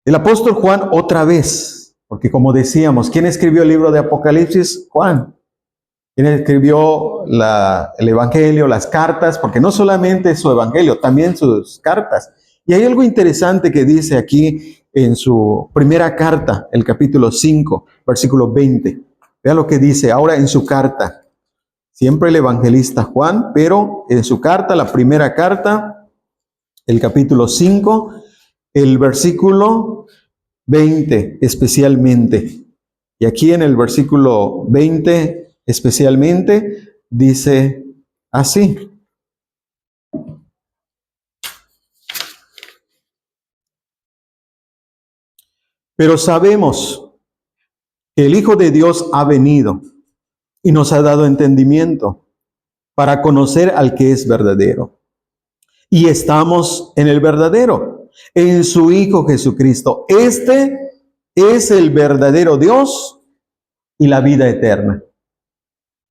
El apóstol Juan otra vez, porque como decíamos, ¿quién escribió el libro de Apocalipsis? Juan. ¿Quién escribió el evangelio, las cartas? Porque no solamente su evangelio, también sus cartas. Y hay algo interesante que dice aquí en su primera carta, el capítulo 5, versículo 20. Vea lo que dice ahora en su carta. Siempre el evangelista Juan, pero en su carta, la primera carta, el capítulo 5, el versículo 20 especialmente. Y aquí en el versículo 20 especialmente dice así. Pero sabemos que el Hijo de Dios ha venido y nos ha dado entendimiento para conocer al que es verdadero. Y estamos en el verdadero, en su Hijo Jesucristo. Este es el verdadero Dios y la vida eterna.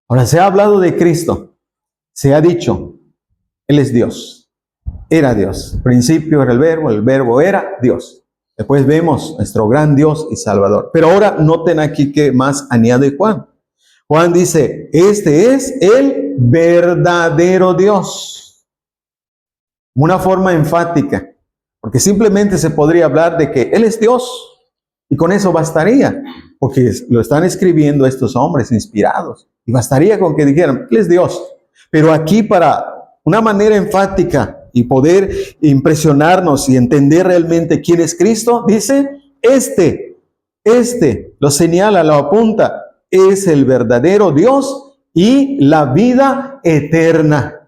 Ahora se ha hablado de Cristo, se ha dicho, Él es Dios, era Dios. Al principio era el verbo era Dios. Después vemos nuestro gran Dios y Salvador. Pero ahora noten aquí que más añade Juan. Juan dice, este es el verdadero Dios. Una forma enfática, porque simplemente se podría hablar de que Él es Dios y con eso bastaría, porque lo están escribiendo estos hombres inspirados y bastaría con que dijeran, Él es Dios. Pero aquí para una manera enfática y poder impresionarnos y entender realmente quién es Cristo, dice, este, lo señala, lo apunta, es el verdadero Dios y la vida eterna.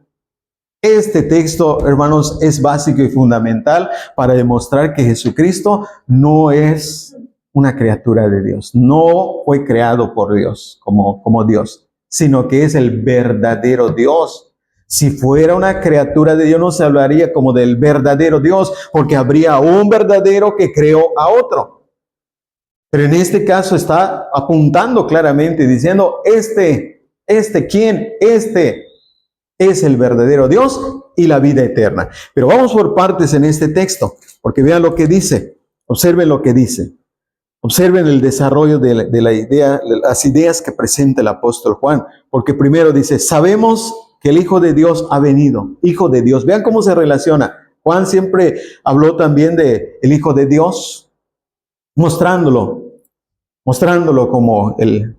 Este texto, hermanos, es básico y fundamental para demostrar que Jesucristo no es una criatura de Dios, no fue creado por Dios como Dios, sino que es el verdadero Dios. Si fuera una criatura de Dios, no se hablaría como del verdadero Dios, porque habría un verdadero que creó a otro. Pero en este caso está apuntando claramente, diciendo, ¿quién? Este es el verdadero Dios y la vida eterna. Pero vamos por partes en este texto, porque vean lo que dice, observen lo que dice. Observen el desarrollo de la idea, las ideas que presenta el apóstol Juan, porque primero dice, sabemos que el Hijo de Dios ha venido, Hijo de Dios. Vean cómo se relaciona. Juan siempre habló también de el Hijo de Dios, mostrándolo como el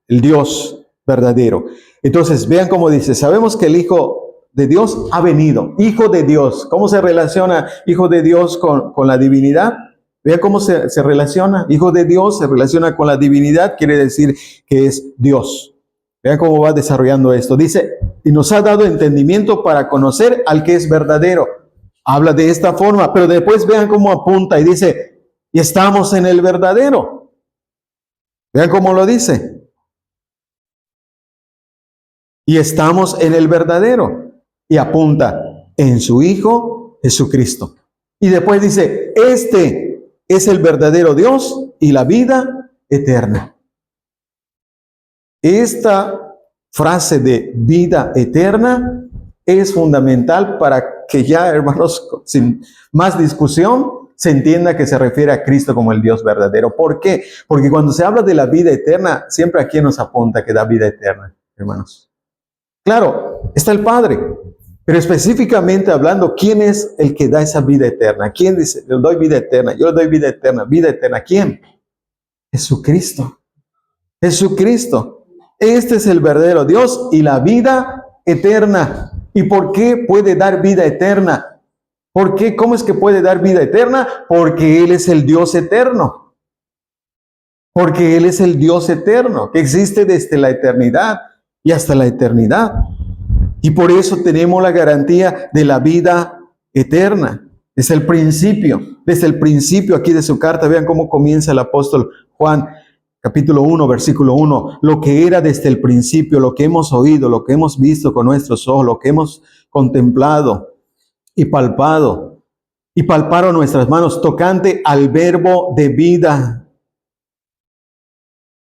Dios verdadero. Entonces, vean cómo dice, sabemos que el Hijo de Dios ha venido, Hijo de Dios. ¿Cómo se relaciona Hijo de Dios con la divinidad? Vean cómo se relaciona. Hijo de Dios se relaciona con la divinidad, quiere decir que es Dios. Vean cómo va desarrollando esto. Dice, y nos ha dado entendimiento para conocer al que es verdadero. Habla de esta forma, pero después vean cómo apunta y dice, y estamos en el verdadero. Vean cómo lo dice. Y estamos en el verdadero. Y apunta en su Hijo Jesucristo. Y después dice, este es el verdadero Dios y la vida eterna. Esta frase de vida eterna es fundamental para que ya, hermanos, sin más discusión, se entienda que se refiere a Cristo como el Dios verdadero. ¿Por qué? Porque cuando se habla de la vida eterna, siempre a quién nos apunta que da vida eterna, hermanos. Claro, está el Padre, pero específicamente hablando, ¿quién es el que da esa vida eterna? ¿Quién dice, yo doy vida eterna? Yo doy vida eterna. ¿Vida eterna? ¿Quién? Jesucristo. Jesucristo. Este es el verdadero Dios y la vida eterna. ¿Y por qué puede dar vida eterna? ¿Por qué? ¿Cómo es que puede dar vida eterna? Porque Él es el Dios eterno. Porque Él es el Dios eterno, que existe desde la eternidad. y hasta la eternidad. Y por eso tenemos la garantía de la vida eterna. Desde el principio aquí de su carta, vean cómo comienza el apóstol Juan, capítulo 1, versículo 1. Lo que era desde el principio, lo que hemos oído, lo que hemos visto con nuestros ojos, lo que hemos contemplado y palpado, y palparon nuestras manos tocante al verbo de vida.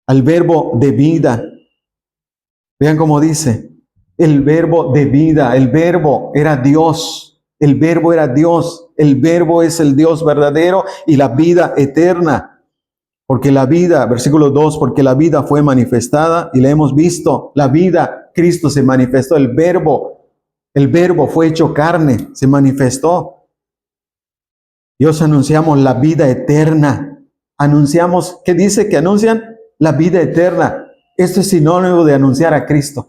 Al verbo de vida. Vean cómo dice, el verbo de vida, el verbo era Dios, el verbo era Dios, el verbo es el Dios verdadero y la vida eterna. Porque la vida, versículo 2, porque la vida fue manifestada y la hemos visto, la vida, Cristo se manifestó, el verbo fue hecho carne, se manifestó. Dios anunciamos la vida eterna, anunciamos, ¿qué dice que anuncian? La vida eterna. Esto es sinónimo de anunciar a Cristo.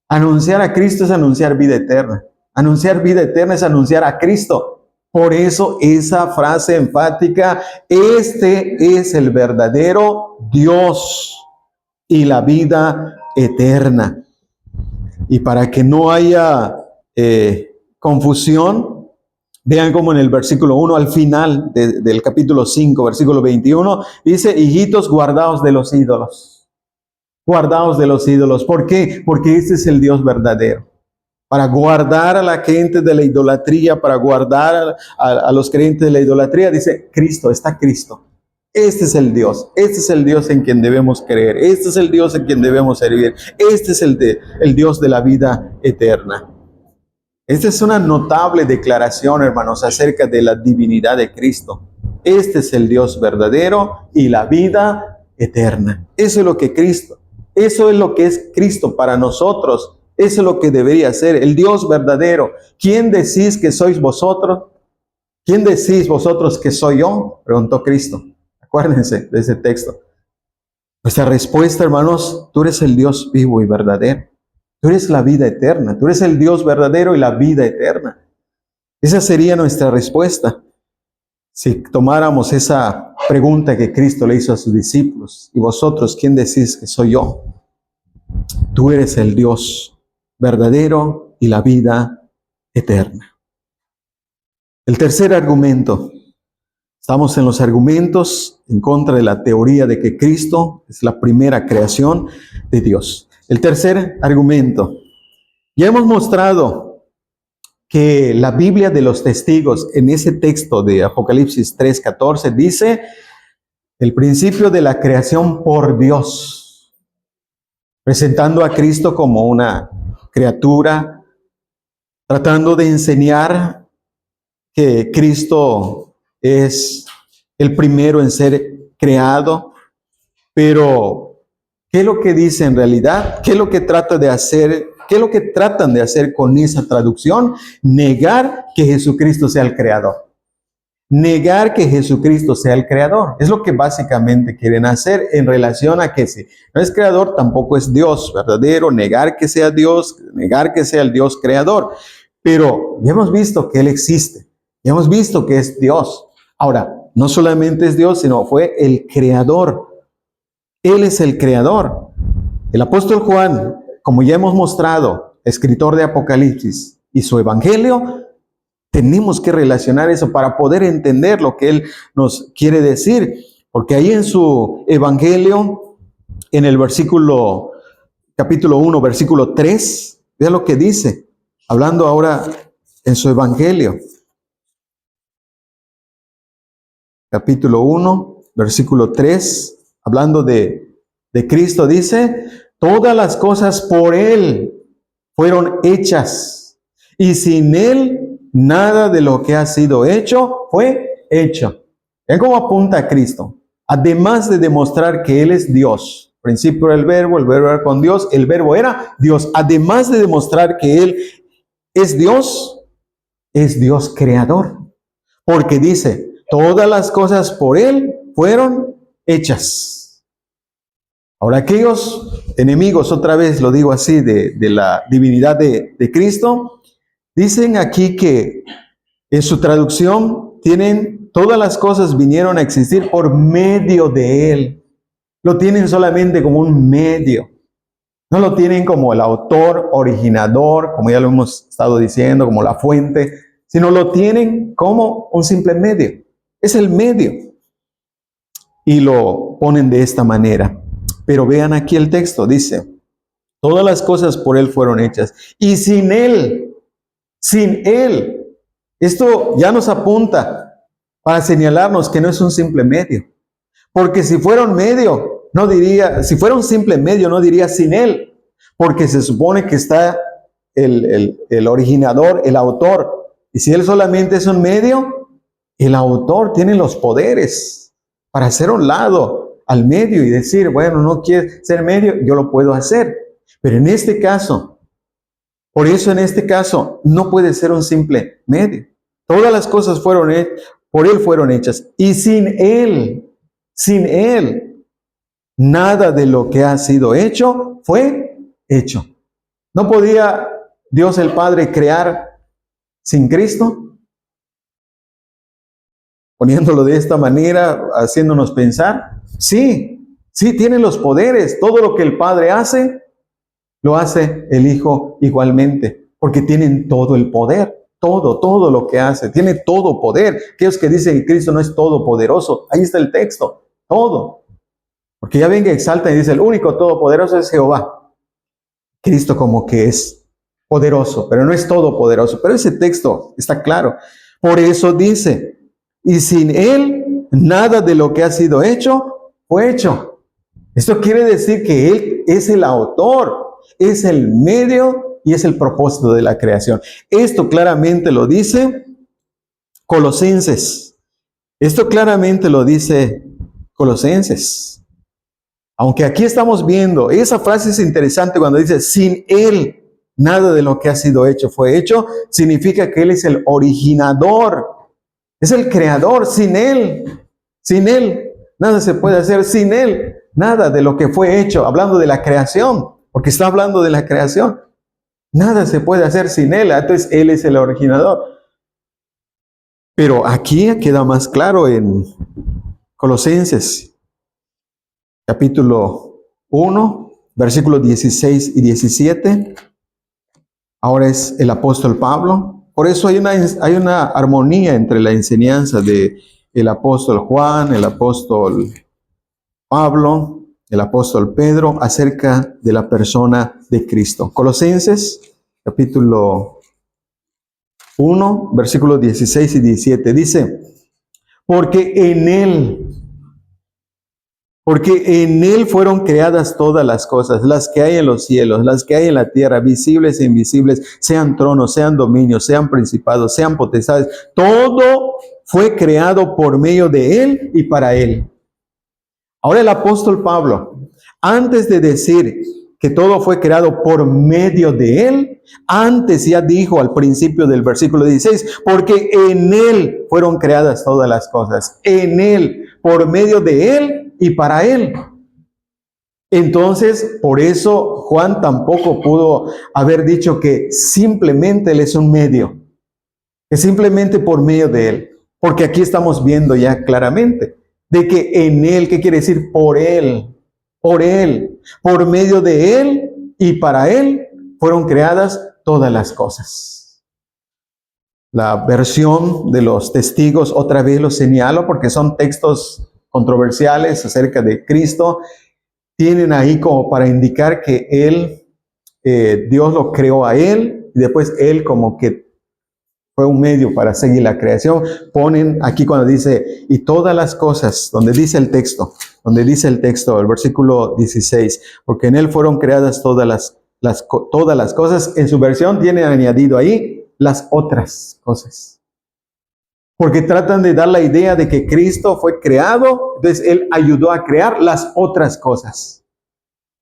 Anunciar a Cristo es anunciar vida eterna. Anunciar vida eterna es anunciar a Cristo. Por eso esa frase enfática, este es el verdadero Dios y la vida eterna. Y para que no haya confusión, vean como en el versículo 1, al final del capítulo 5, versículo 21, dice, hijitos, guardaos de los ídolos. Guardaos de los ídolos. ¿Por qué? Porque este es el Dios verdadero. Para guardar a la gente de la idolatría, para guardar a los creyentes de la idolatría, dice Cristo, está Cristo. Este es el Dios en quien debemos creer, este es el Dios en quien debemos servir, este es el Dios de la vida eterna. Esta es una notable declaración, hermanos, acerca de la divinidad de Cristo. Este es el Dios verdadero y la vida eterna. Eso es lo que es Cristo para nosotros. Eso es lo que debería ser, el Dios verdadero. ¿Quién decís que sois vosotros? ¿Quién decís vosotros que soy yo? Preguntó Cristo. Acuérdense de ese texto. Nuestra respuesta, hermanos, tú eres el Dios vivo y verdadero. Tú eres la vida eterna. Tú eres el Dios verdadero y la vida eterna. Esa sería nuestra respuesta. Si tomáramos esa pregunta que Cristo le hizo a sus discípulos. ¿Y vosotros quién decís que soy yo? Tú eres el Dios verdadero y la vida eterna. El tercer argumento. Estamos en los argumentos en contra de la teoría de que Cristo es la primera creación de Dios. El tercer argumento. Ya hemos mostrado que la Biblia de los testigos en ese texto de Apocalipsis 3:14 dice el principio de la creación por Dios, presentando a Cristo como una criatura, tratando de enseñar que Cristo es el primero en ser creado. Pero, ¿qué es lo que dice en realidad? ¿Qué es lo que trata de hacer? ¿Qué es lo que tratan de hacer con esa traducción? Negar que Jesucristo sea el creador. Negar que Jesucristo sea el creador. Es lo que básicamente quieren hacer en relación a que si no es creador, tampoco es Dios verdadero. Negar que sea Dios, negar que sea el Dios creador. Pero ya hemos visto que Él existe. Ya hemos visto que es Dios. Ahora, no solamente es Dios, sino fue el creador. Él es el creador. El apóstol Juan, como ya hemos mostrado, escritor de Apocalipsis y su evangelio, tenemos que relacionar eso para poder entender lo que él nos quiere decir. Porque ahí en su evangelio, en el capítulo 1, versículo 3, vean lo que dice, hablando ahora en su evangelio. Capítulo 1, versículo 3, hablando de Cristo, dice, todas las cosas por Él fueron hechas, y sin Él nada de lo que ha sido hecho fue hecho. ¿Ven cómo apunta a Cristo? Además de demostrar que Él es Dios, principio del verbo, el verbo era con Dios, el verbo era Dios. Además de demostrar que Él es Dios creador. Porque dice, todas las cosas por Él fueron hechas. Ahora, aquellos enemigos, otra vez lo digo así, de la divinidad de Cristo, dicen aquí que en su traducción tienen, todas las cosas vinieron a existir por medio de Él. Lo tienen solamente como un medio. No lo tienen como el autor, originador, como ya lo hemos estado diciendo, como la fuente, sino lo tienen como un simple medio. Es el medio. Y lo ponen de esta manera. Pero vean aquí el texto, dice, todas las cosas por Él fueron hechas. Y sin Él, esto ya nos apunta para señalarnos que no es un simple medio. Porque si fuera un medio, no diría, si fuera un simple medio, no diría sin Él. Porque se supone que está el originador, el autor. Y si Él solamente es un medio, el autor tiene los poderes para hacer un lado al medio y decir, bueno, no quiere ser medio, yo lo puedo hacer. Pero en este caso, por eso en este caso, no puede ser un simple medio. Todas las cosas por Él fueron hechas. Y sin Él, nada de lo que ha sido hecho fue hecho. ¿No podía Dios el Padre crear sin Cristo? Poniéndolo de esta manera, haciéndonos pensar. Sí, tiene los poderes. Todo lo que el Padre hace, lo hace el Hijo igualmente. Porque tienen todo el poder. Todo lo que hace. Tiene todo poder. Aquellos que dicen que Cristo no es todopoderoso. Ahí está el texto. Todo. Porque ya ven que exaltan y dice, el único todopoderoso es Jehová. Cristo como que es poderoso, pero no es todopoderoso. Pero ese texto está claro. Por eso dice, y sin Él, nada de lo que ha sido hecho, fue hecho. Esto quiere decir que Él es el autor, es el medio y es el propósito de la creación. Esto claramente lo dice Colosenses. Esto claramente lo dice Colosenses. Aunque aquí estamos viendo, esa frase es interesante cuando dice, sin Él, nada de lo que ha sido hecho fue hecho, significa que Él es el originador, es el creador. Sin Él, nada se puede hacer. Sin Él, nada de lo que fue hecho, hablando de la creación, porque está hablando de la creación. Nada se puede hacer sin Él, entonces Él es el originador. Pero aquí queda más claro en Colosenses, capítulo 1, versículos 16 y 17. Ahora es el apóstol Pablo. Por eso hay una armonía entre la enseñanza de el apóstol Juan, el apóstol Pablo, el apóstol Pedro, acerca de la persona de Cristo. Colosenses, capítulo 1, versículos 16 y 17, dice, porque en Él fueron creadas todas las cosas, las que hay en los cielos, las que hay en la tierra, visibles e invisibles, sean tronos, sean dominios, sean principados, sean potestades. Todo fue creado por medio de Él y para Él. Ahora el apóstol Pablo, antes de decir que todo fue creado por medio de Él, antes ya dijo al principio del versículo 16, porque en Él fueron creadas todas las cosas, en Él, por medio de Él y para Él. Entonces, por eso Juan tampoco pudo haber dicho que simplemente Él es un medio, que simplemente por medio de Él, porque aquí estamos viendo ya claramente de que en Él, ¿qué quiere decir? Por Él, por medio de Él y para Él fueron creadas todas las cosas. La versión de los testigos, otra vez lo señalo porque son textos controversiales acerca de Cristo, tienen ahí como para indicar que Él, Dios lo creó a Él y después Él como que fue un medio para seguir la creación. Ponen aquí cuando dice, y todas las cosas, donde dice el texto, el versículo 16, porque en Él fueron creadas todas las cosas. En su versión tiene añadido ahí las otras cosas. Porque tratan de dar la idea de que Cristo fue creado, entonces Él ayudó a crear las otras cosas.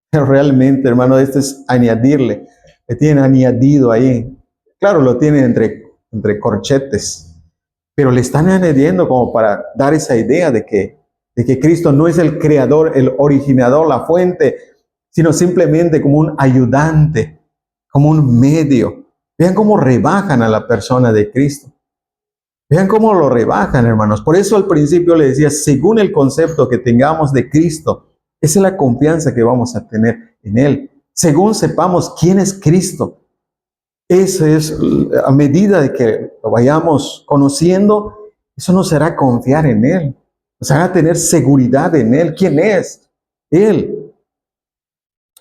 Pero realmente, hermano, esto es añadirle. Le tienen añadido ahí. Claro, lo tienen entre corchetes, pero le están añadiendo como para dar esa idea de que Cristo no es el creador, el originador, la fuente, sino simplemente como un ayudante, como un medio. Vean cómo rebajan a la persona de Cristo. Vean cómo lo rebajan, hermanos. Por eso al principio le decía, según el concepto que tengamos de Cristo, esa es la confianza que vamos a tener en Él. según sepamos quién es Cristo. Eso es, a medida de que lo vayamos conociendo, eso nos hará confiar en Él, nos hará tener seguridad en Él. ¿Quién es? Él.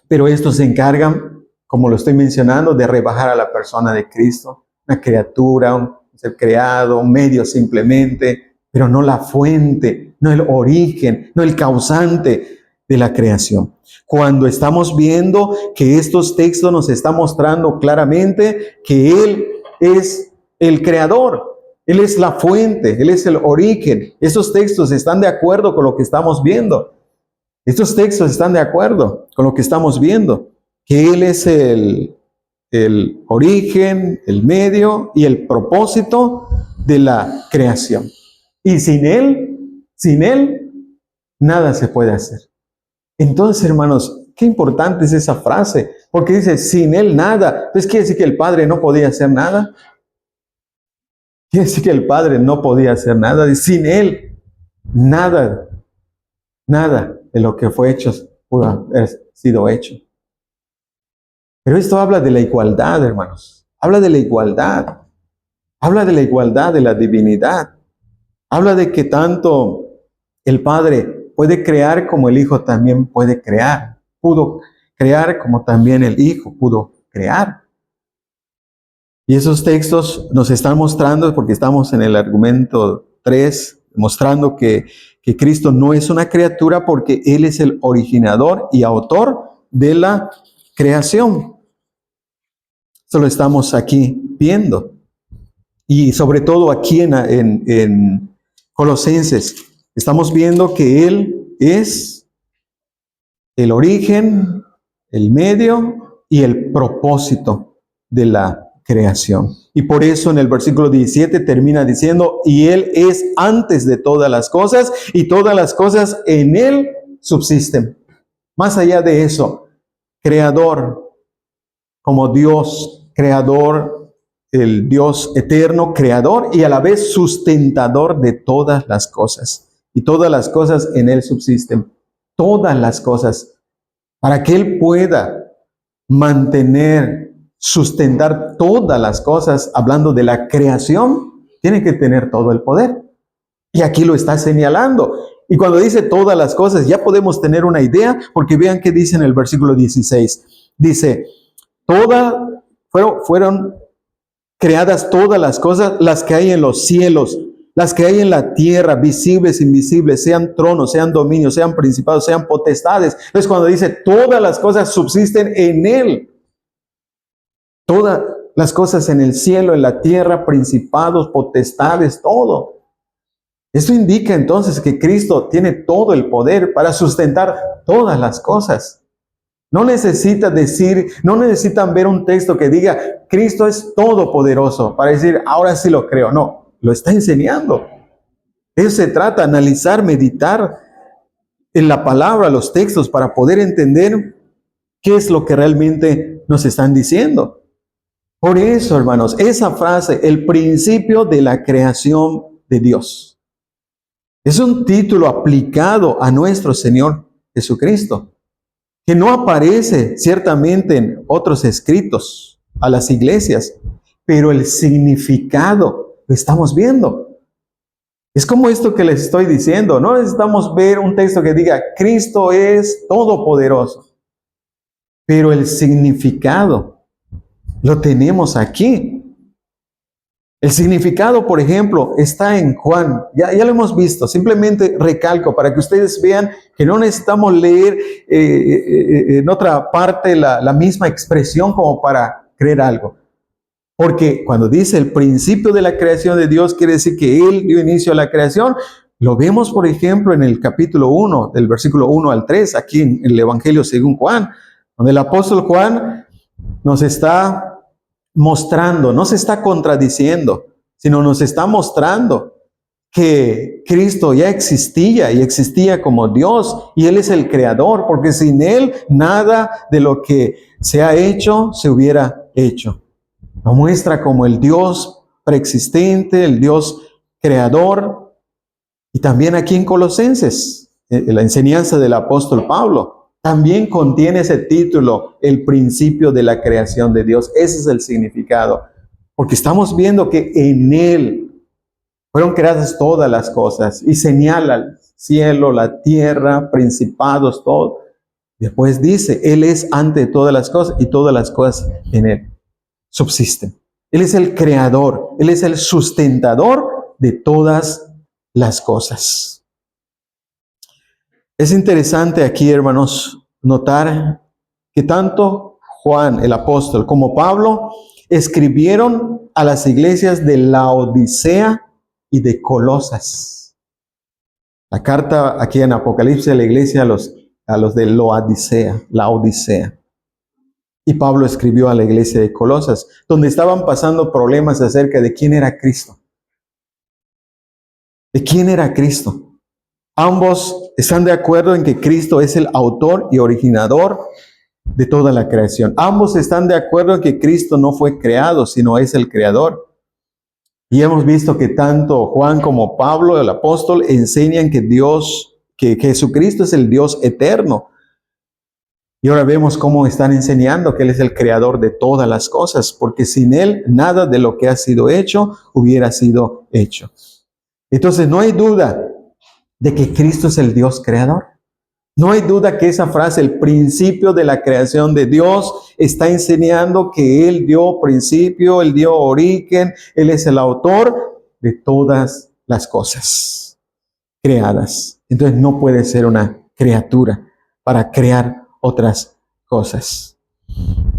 Pero estos se encargan, como lo estoy mencionando, de rebajar a la persona de Cristo, una criatura, un ser creado, un medio simplemente, pero no la fuente, no el origen, no el causante de la creación. Cuando estamos viendo que estos textos nos están mostrando claramente que Él es el creador, Él es la fuente, Él es el origen. Estos textos están de acuerdo con lo que estamos viendo. Estos textos están de acuerdo con lo que estamos viendo, que Él es el origen, el medio y el propósito de la creación. Y sin Él, nada se puede hacer. Entonces, hermanos, qué importante es esa frase, porque dice, sin Él nada. Entonces, ¿quiere decir que el Padre no podía hacer nada? Quiere decir que el Padre no podía hacer nada. Y sin Él, nada de lo que fue hecho pudo haber sido hecho. Pero esto habla de la igualdad, hermanos. Habla de la igualdad. Habla de la igualdad de la divinidad. Habla de que tanto el Padre puede crear como el Hijo también puede crear. Pudo crear como también el Hijo pudo crear. Y esos textos nos están mostrando, porque estamos en el argumento 3, mostrando que Cristo no es una criatura porque Él es el originador y autor de la creación. Eso lo estamos aquí viendo. Y sobre todo aquí en Colosenses, estamos viendo que Él es el origen, el medio y el propósito de la creación. Y por eso en el versículo 17 termina diciendo, y Él es antes de todas las cosas, y todas las cosas en Él subsisten. Más allá de eso, creador, como Dios, creador, el Dios eterno, creador y a la vez sustentador de todas las cosas. Y todas las cosas en Él subsisten. Todas las cosas. Para que Él pueda mantener, sustentar todas las cosas, hablando de la creación, tiene que tener todo el poder. Y aquí lo está señalando. Y cuando dice todas las cosas, ya podemos tener una idea, porque vean qué dice en el versículo 16. Dice, fueron creadas todas las cosas, las que hay en los cielos, las que hay en la tierra, visibles, invisibles, sean tronos, sean dominios, sean principados, sean potestades. Entonces cuando dice todas las cosas subsisten en Él, todas las cosas en el cielo, en la tierra, principados, potestades, todo. Esto indica entonces que Cristo tiene todo el poder para sustentar todas las cosas. No necesitan ver un texto que diga, Cristo es todopoderoso, para decir, ahora sí lo creo. No, lo está enseñando. Eso se trata, analizar, meditar en la palabra, los textos, para poder entender qué es lo que realmente nos están diciendo. Por eso, hermanos, esa frase, el principio de la creación de Dios, es un título aplicado a nuestro Señor Jesucristo, que no aparece ciertamente en otros escritos a las iglesias, pero el significado lo estamos viendo. Es como esto que les estoy diciendo. No necesitamos ver un texto que diga, Cristo es todopoderoso, pero el significado lo tenemos aquí. El significado, por ejemplo, está en Juan. Ya lo hemos visto. Simplemente recalco para que ustedes vean que no necesitamos leer en otra parte la misma expresión como para creer algo. Porque cuando dice el principio de la creación de Dios, quiere decir que Él dio inicio a la creación. Lo vemos, por ejemplo, en el capítulo 1, del versículo 1 al 3, aquí en el Evangelio según Juan, donde el apóstol Juan nos está mostrando, no se está contradiciendo, sino nos está mostrando que Cristo ya existía y existía como Dios y Él es el creador, porque sin Él nada de lo que se ha hecho se hubiera hecho. Lo muestra como el Dios preexistente, el Dios creador. Y también aquí en Colosenses, la enseñanza del apóstol Pablo, También contiene ese título, el principio de la creación de Dios. Ese es el significado. Porque estamos viendo que en Él fueron creadas todas las cosas. Y señala el cielo, la tierra, principados, todo. Después dice, Él es ante todas las cosas y todas las cosas en Él subsisten. Él es el creador. Él es el sustentador de todas las cosas. Es interesante aquí, hermanos, notar que tanto Juan, el apóstol, como Pablo escribieron a las iglesias de Laodicea y de Colosas. La carta aquí en Apocalipsis de la iglesia a los de Laodicea. Y Pablo escribió a la iglesia de Colosas, donde estaban pasando problemas acerca de quién era Cristo. ¿De quién era Cristo? Ambos están de acuerdo en que Cristo es el autor y originador de toda la creación. Ambos están de acuerdo en que Cristo no fue creado, sino es el creador. Y hemos visto que tanto Juan como Pablo, el apóstol, enseñan que Jesucristo es el Dios eterno. Y ahora vemos cómo están enseñando que Él es el creador de todas las cosas, porque sin Él nada de lo que ha sido hecho hubiera sido hecho. Entonces no hay duda de que Cristo es el Dios creador. No hay duda que esa frase, el principio de la creación de Dios, está enseñando que Él dio principio, Él dio origen, Él es el autor de todas las cosas creadas. Entonces no puede ser una criatura para crear otras cosas.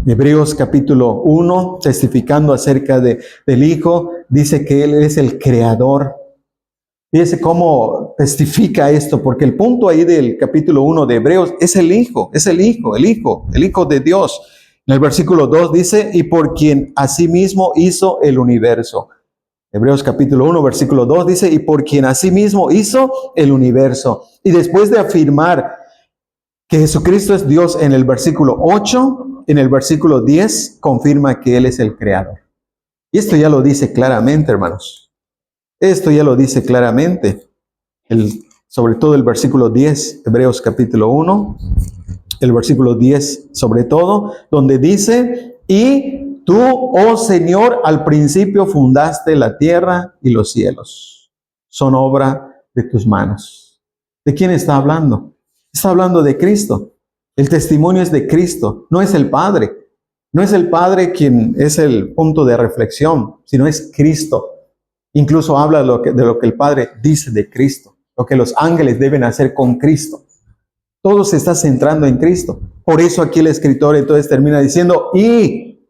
Hebreos capítulo 1, testificando acerca del Hijo, dice que Él es el creador. Fíjese cómo testifica esto, porque el punto ahí del capítulo 1 de Hebreos es el Hijo de Dios. En el versículo 2 dice, y por quien asimismo hizo el universo. Hebreos capítulo 1, versículo 2 dice, y por quien asimismo hizo el universo. Y después de afirmar que Jesucristo es Dios en el versículo 8, en el versículo 10 confirma que Él es el creador. Y esto ya lo dice claramente, hermanos. Esto ya lo dice claramente, sobre todo el versículo 10, Hebreos capítulo 1, el versículo 10 sobre todo, donde dice, y tú, oh Señor, al principio fundaste la tierra y los cielos, son obra de tus manos. ¿De quién está hablando? Está hablando de Cristo. El testimonio es de Cristo, no es el Padre. No es el Padre quien es el punto de reflexión, sino es Cristo. Incluso habla de lo que el Padre dice de Cristo, lo que los ángeles deben hacer con Cristo. Todo se está centrando en Cristo. Por eso aquí el escritor entonces termina diciendo, y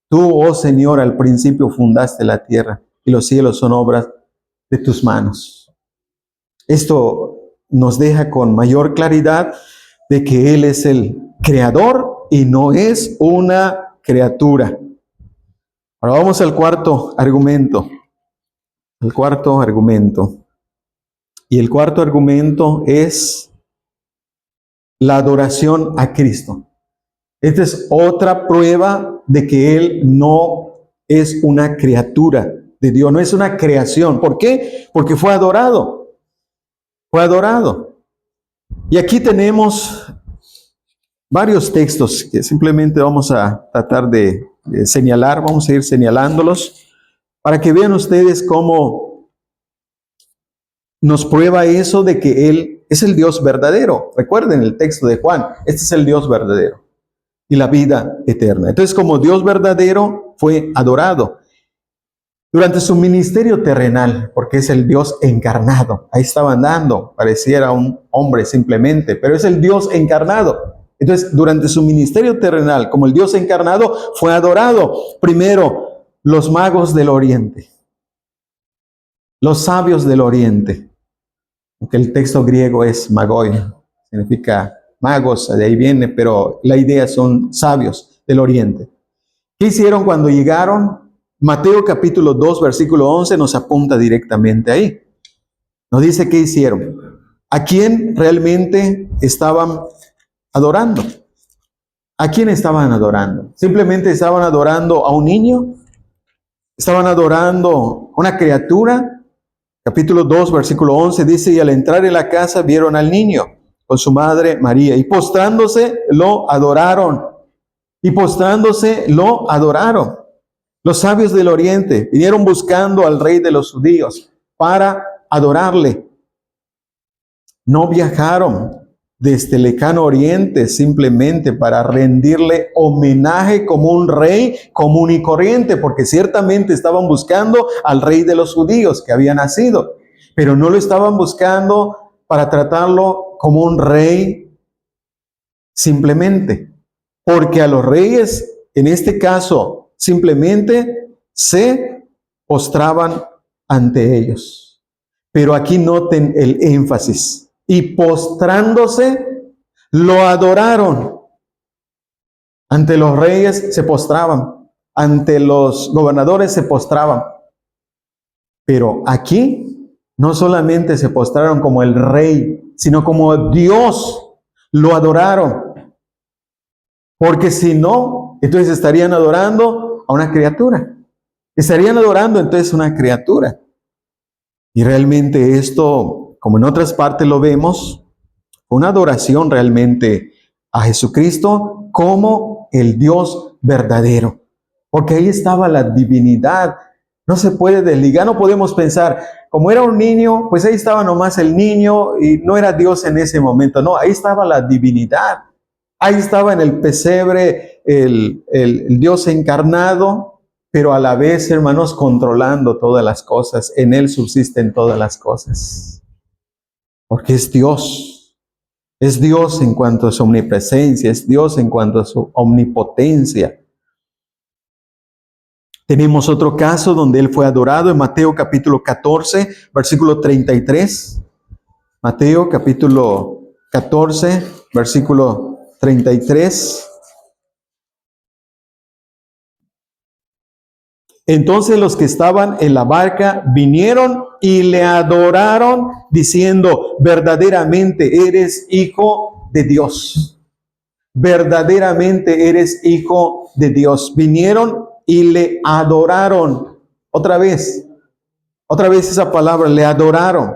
tú, oh Señor, al principio fundaste la tierra y los cielos son obras de tus manos. Esto nos deja con mayor claridad de que Él es el creador y no es una criatura. Ahora vamos al cuarto argumento. El cuarto argumento. Y el cuarto argumento es la adoración a Cristo. Esta es otra prueba de que Él no es una criatura de Dios, no es una creación. ¿Por qué? Porque fue adorado. Fue adorado. Y aquí tenemos varios textos que simplemente vamos a tratar de señalar, vamos a ir señalándolos, para que vean ustedes cómo nos prueba eso de que Él es el Dios verdadero. Recuerden el texto de Juan, este es el Dios verdadero y la vida eterna. Entonces, como Dios verdadero fue adorado durante su ministerio terrenal, porque es el Dios encarnado. Ahí estaba andando, pareciera un hombre simplemente, pero es el Dios encarnado. Entonces, durante su ministerio terrenal, como el Dios encarnado, fue adorado. Primero, los magos del oriente, los sabios del oriente, aunque el texto griego es magoi, significa magos, de ahí viene, pero la idea son sabios del oriente. ¿Qué hicieron cuando llegaron? Mateo capítulo 2, versículo 11 nos apunta directamente ahí. Nos dice qué hicieron. ¿A quién realmente estaban adorando? ¿A quién estaban adorando? ¿Simplemente estaban adorando a un niño? ¿Estaban adorando a una criatura? Capítulo 2, versículo 11 dice, y al entrar en la casa vieron al niño con su madre María. Y postrándose, lo adoraron. Y postrándose, lo adoraron. Los sabios del oriente vinieron buscando al rey de los judíos para adorarle. No viajaron desde el lejano oriente simplemente para rendirle homenaje como un rey común y corriente, porque ciertamente estaban buscando al rey de los judíos que había nacido, pero no lo estaban buscando para tratarlo como un rey simplemente, porque a los reyes, en este caso, simplemente se postraban ante ellos. Pero aquí noten el énfasis. Y postrándose, lo adoraron. Ante los reyes se postraban, ante los gobernadores se postraban. Pero aquí no solamente se postraron como el rey, sino como Dios, lo adoraron. Porque si no, entonces estarían adorando a una criatura. Estarían adorando entonces a una criatura. Y realmente esto, como en otras partes lo vemos, una adoración realmente a Jesucristo como el Dios verdadero. Porque ahí estaba la divinidad. No se puede desligar, no podemos pensar, como era un niño, pues ahí estaba nomás el niño y no era Dios en ese momento. No, ahí estaba la divinidad. Ahí estaba en el pesebre el Dios encarnado, pero a la vez, hermanos, controlando todas las cosas. En Él subsisten todas las cosas. Porque es Dios. Es Dios en cuanto a su omnipresencia, es Dios en cuanto a su omnipotencia. Tenemos otro caso donde Él fue adorado en Mateo capítulo 14, versículo 33. Mateo capítulo 14, versículo 33. Entonces los que estaban en la barca vinieron y le adoraron, diciendo, verdaderamente eres hijo de Dios. Verdaderamente eres hijo de Dios. Vinieron y le adoraron. Otra vez esa palabra, le adoraron.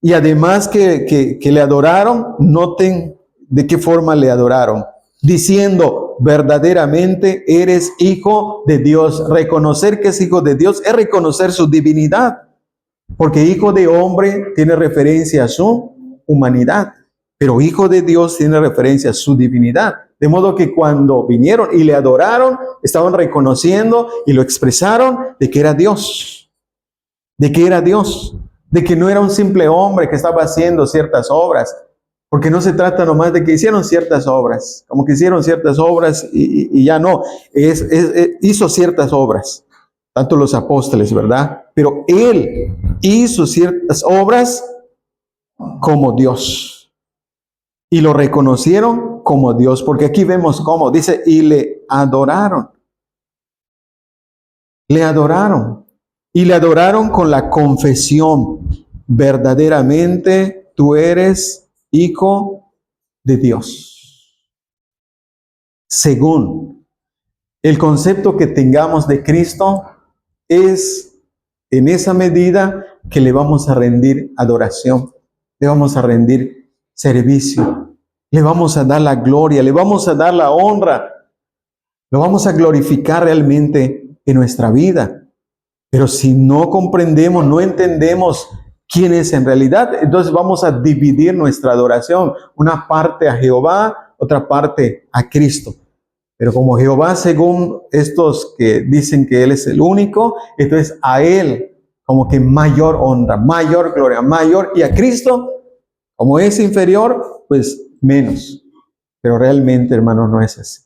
Y además que le adoraron, noten de qué forma le adoraron. Diciendo, verdaderamente eres hijo de Dios. Reconocer que es hijo de Dios es reconocer su divinidad. Porque hijo de hombre tiene referencia a su humanidad. Pero hijo de Dios tiene referencia a su divinidad. De modo que cuando vinieron y le adoraron, estaban reconociendo y lo expresaron de que era Dios. De que era Dios. De que no era un simple hombre que estaba haciendo ciertas obras. Porque no se trata nomás de que hicieron ciertas obras. Como que hicieron ciertas obras y ya no. Hizo ciertas obras. Tanto los apóstoles, ¿verdad? Pero Él hizo ciertas obras como Dios. Y lo reconocieron como Dios. Porque aquí vemos cómo. Dice, y le adoraron. Le adoraron. Y le adoraron con la confesión. Verdaderamente tú eres hijo de Dios. Según el concepto que tengamos de Cristo, es en esa medida que le vamos a rendir adoración, le vamos a rendir servicio, le vamos a dar la gloria, le vamos a dar la honra, lo vamos a glorificar realmente en nuestra vida. Pero si no comprendemos, no entendemos quién es en realidad, entonces vamos a dividir nuestra adoración, una parte a Jehová, otra parte a Cristo. Pero como Jehová, según estos que dicen que Él es el único, entonces a Él como que mayor honra, mayor gloria, mayor, y a Cristo, como es inferior, pues menos. Pero realmente, hermanos, no es así.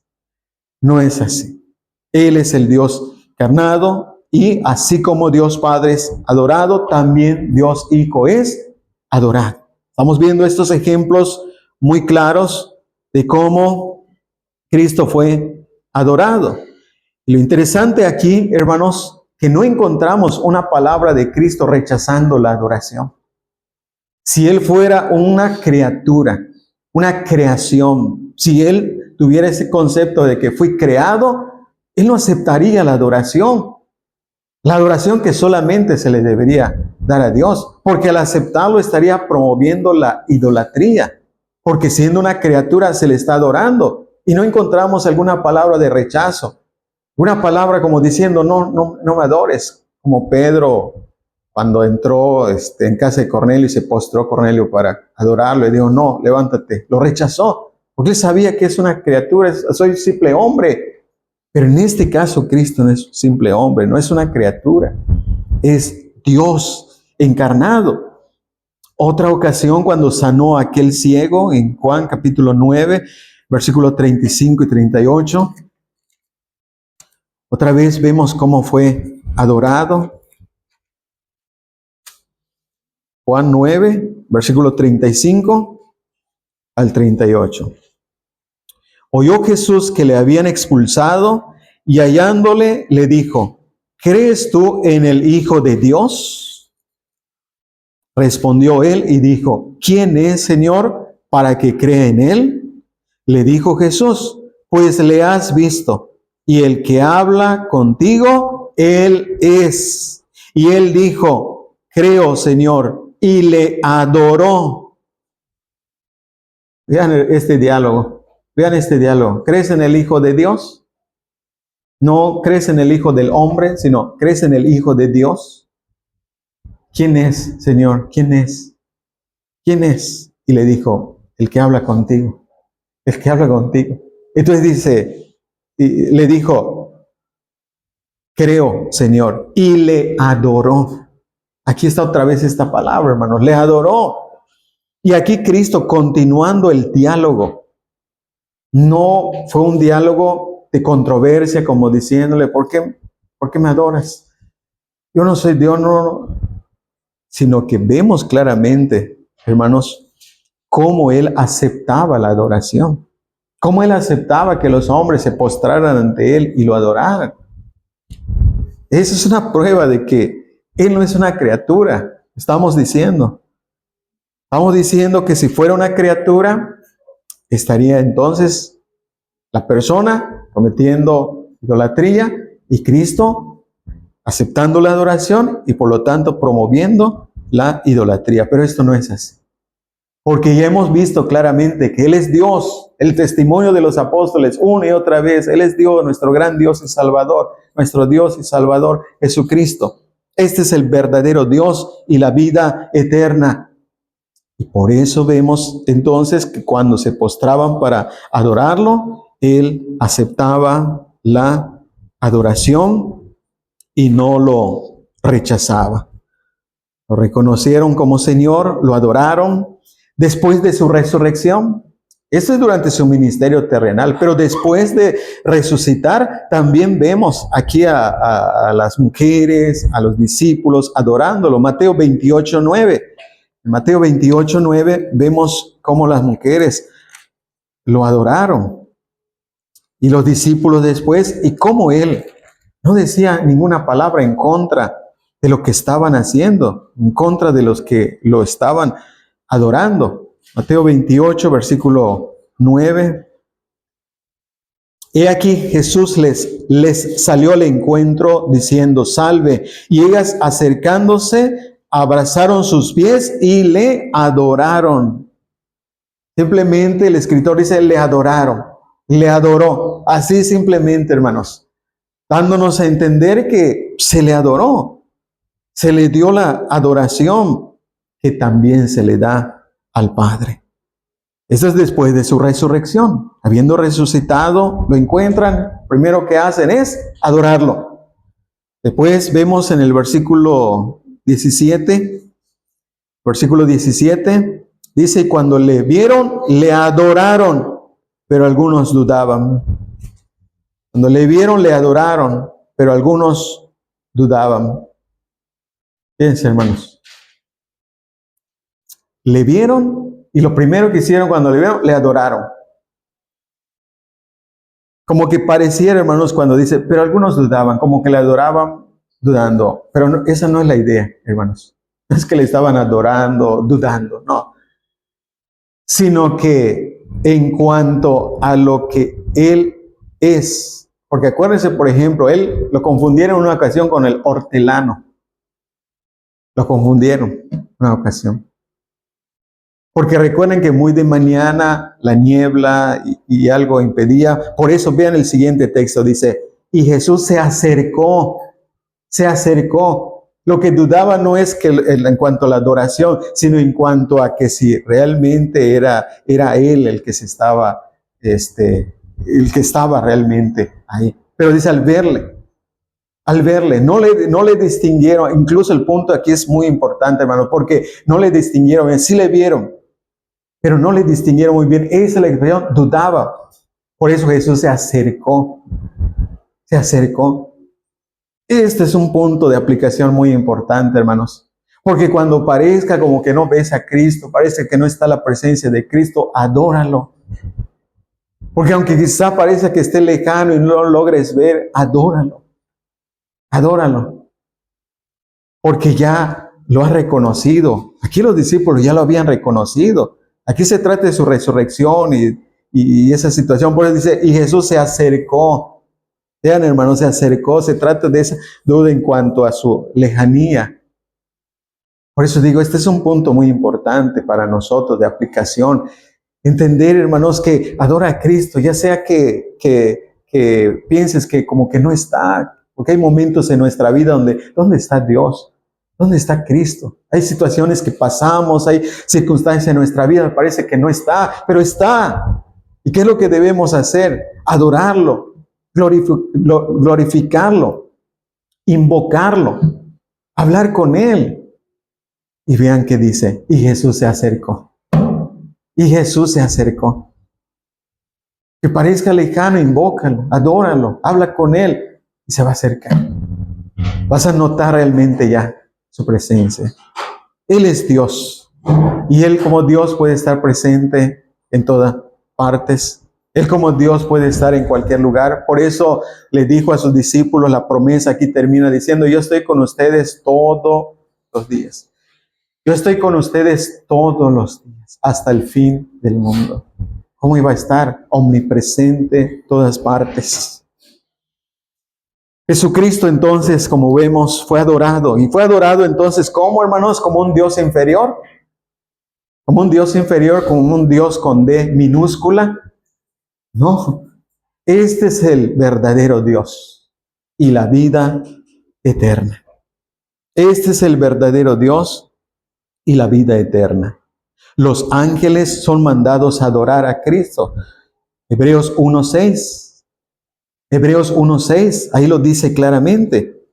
No es así. Él es el Dios encarnado, y así como Dios Padre es adorado, también Dios Hijo es adorado. Estamos viendo estos ejemplos muy claros de cómo Cristo fue adorado. Y lo interesante aquí, hermanos, que no encontramos una palabra de Cristo rechazando la adoración. Si Él fuera una criatura, una creación, si Él tuviera ese concepto de que fui creado, Él no aceptaría la adoración. La adoración que solamente se le debería dar a Dios, porque al aceptarlo estaría promoviendo la idolatría. porque siendo una criatura se le está adorando. Y no encontramos alguna palabra de rechazo, una palabra como diciendo, no me adores, como Pedro cuando entró en casa de Cornelio y se postró Cornelio para adorarlo y dijo, no, levántate. Lo rechazó, porque él sabía que es una criatura, soy simple hombre. Pero en este caso Cristo no es un simple hombre, no es una criatura, es Dios encarnado. Otra ocasión cuando sanó a aquel ciego en Juan capítulo 9, versículos 35 y 38. Otra vez vemos cómo fue adorado. Juan 9, versículo 35 al 38. Oyó Jesús que le habían expulsado y hallándole le dijo, ¿crees tú en el Hijo de Dios? Respondió él y dijo, ¿quién es, Señor, para que crea en él? Le dijo Jesús, pues le has visto, y el que habla contigo, él es. Y él dijo, creo, Señor, y le adoró. Vean este diálogo. Vean este diálogo. ¿Crees en el Hijo de Dios? No crees en el Hijo del hombre, sino crees en el Hijo de Dios. ¿Quién es, Señor? ¿Quién es? ¿Quién es? Y le dijo, el que habla contigo. El que habla contigo. Entonces dice, y le dijo, creo, Señor. Y le adoró. Aquí está otra vez esta palabra, hermanos. Le adoró. Y aquí Cristo continuando el diálogo. No fue un diálogo de controversia como diciéndole, ¿por qué me adoras? Yo no soy Dios, no. Sino que vemos claramente, hermanos, cómo Él aceptaba la adoración. Cómo Él aceptaba que los hombres se postraran ante Él y lo adoraran. Esa es una prueba de que Él no es una criatura. Estamos diciendo que si fuera una criatura, estaría entonces la persona cometiendo idolatría y Cristo aceptando la adoración y por lo tanto promoviendo la idolatría. Pero esto no es así. Porque ya hemos visto claramente que Él es Dios, el testimonio de los apóstoles una y otra vez. Él es Dios, nuestro gran Dios y Salvador, nuestro Dios y Salvador, Jesucristo. Este es el verdadero Dios y la vida eterna. Y por eso vemos entonces que cuando se postraban para adorarlo, Él aceptaba la adoración y no lo rechazaba. Lo reconocieron como Señor, lo adoraron. Después de su resurrección, esto es durante su ministerio terrenal, pero después de resucitar, también vemos aquí a las mujeres, a los discípulos adorándolo. Mateo 28:9. En Mateo 28:9 vemos cómo las mujeres lo adoraron. Y los discípulos después, y cómo Él no decía ninguna palabra en contra de lo que estaban haciendo, en contra de los que lo estaban adorando. Mateo 28, versículo 9. He aquí Jesús les salió al encuentro diciendo, salve. Y ellas acercándose, abrazaron sus pies y le adoraron. Simplemente el escritor dice, le adoraron, le adoró. Así simplemente, hermanos, dándonos a entender que se le adoró. Se le dio la adoración que también se le da al Padre. Eso es después de su resurrección. Habiendo resucitado, lo encuentran, primero que hacen es adorarlo. Después vemos en el versículo 17, dice, y cuando le vieron, le adoraron, pero algunos dudaban. Cuando le vieron, le adoraron, pero algunos dudaban. Fíjense, hermanos. Le vieron y lo primero que hicieron cuando le vieron, le adoraron. Como que pareciera, hermanos, cuando dice, pero algunos dudaban, como que le adoraban dudando. Pero no, esa no es la idea, hermanos. No es que le estaban adorando, dudando, no. Sino que en cuanto a lo que Él es. Porque acuérdense, por ejemplo, Él lo confundieron en una ocasión con el hortelano. Lo confundieron en una ocasión. Porque recuerden que muy de mañana la niebla y algo impedía. Por eso vean el siguiente texto, dice, y Jesús se acercó. Lo que dudaba no es que en cuanto a la adoración, sino en cuanto a que si realmente era él el que se estaba, el que estaba realmente ahí. Pero dice al verle, no le distinguieron. Incluso el punto aquí es muy importante, hermano, porque no le distinguieron, sí le vieron, pero no le distinguieron muy bien. Esa es la expresión, dudaba. Por eso Jesús se acercó. Este es un punto de aplicación muy importante, hermanos. Porque cuando parezca como que no ves a Cristo, parece que no está la presencia de Cristo, adóralo. Porque aunque quizá parezca que esté lejano y no lo logres ver, adóralo. Porque ya lo has reconocido. Aquí los discípulos ya lo habían reconocido. Aquí se trata de su resurrección y esa situación. Por eso dice, y Jesús se acercó. Vean, hermanos, se acercó. Se trata de esa duda en cuanto a su lejanía. Por eso digo, este es un punto muy importante para nosotros de aplicación. Entender, hermanos, que adora a Cristo, ya sea que pienses que como que no está, porque hay momentos en nuestra vida ¿dónde está Dios? ¿Dónde está Cristo? Hay situaciones que pasamos, hay circunstancias en nuestra vida, parece que no está, pero está. ¿Y qué es lo que debemos hacer? Adorarlo, glorificarlo, invocarlo, hablar con Él. Y vean qué dice, y Jesús se acercó. Y Jesús se acercó. Que parezca lejano, invócalo, adóralo, habla con Él y se va a acercar. Vas a notar realmente ya su presencia. Él es Dios y Él como Dios puede estar presente en todas partes. Él como Dios puede estar en cualquier lugar. Por eso le dijo a sus discípulos la promesa, aquí termina diciendo, yo estoy con ustedes todos los días. Yo estoy con ustedes todos los días, hasta el fin del mundo. ¿Cómo iba a estar? Omnipresente en todas partes. Jesucristo entonces, como vemos, fue adorado. Y fue adorado entonces, ¿cómo, hermanos? Como un Dios inferior. Como un Dios inferior, como un Dios con D minúscula. No, este es el verdadero Dios y la vida eterna. Este es el verdadero Dios y la vida eterna. Los ángeles son mandados a adorar a Cristo. Hebreos 1:6. Hebreos 1:6, ahí lo dice claramente.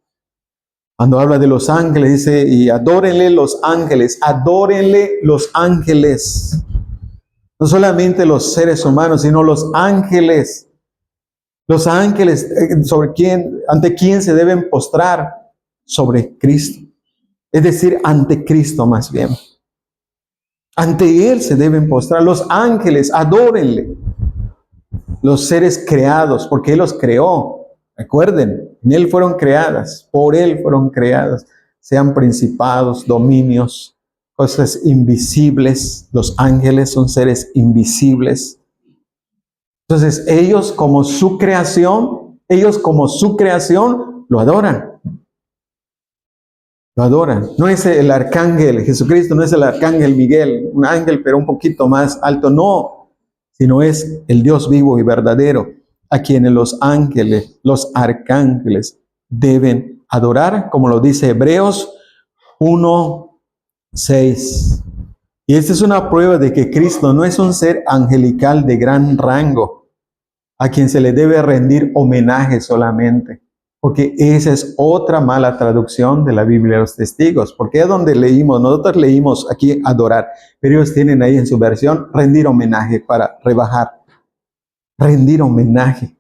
Cuando habla de los ángeles, dice, y adórenle los ángeles, adórenle los ángeles. No solamente los seres humanos, sino los ángeles. Los ángeles, ante quién se deben postrar, sobre Cristo. Es decir, ante Cristo más bien. Ante Él se deben postrar. Los ángeles, adórenle. Los seres creados, porque Él los creó. Recuerden, en Él fueron creadas, por Él fueron creadas. Sean principados, dominios, cosas invisibles. Los ángeles son seres invisibles. Entonces, ellos como su creación, lo adoran. Lo adoran. No es el arcángel, Jesucristo no es el arcángel Miguel, un ángel pero un poquito más alto, no, sino es el Dios vivo y verdadero, a quienes los ángeles, los arcángeles deben adorar, como lo dice Hebreos 1:6. Y esta es una prueba de que Cristo no es un ser angelical de gran rango, a quien se le debe rendir homenaje solamente. Porque esa es otra mala traducción de la Biblia de los Testigos. Porque es donde leímos, nosotros leímos aquí adorar, pero ellos tienen ahí en su versión rendir homenaje para rebajar. Rendir homenaje.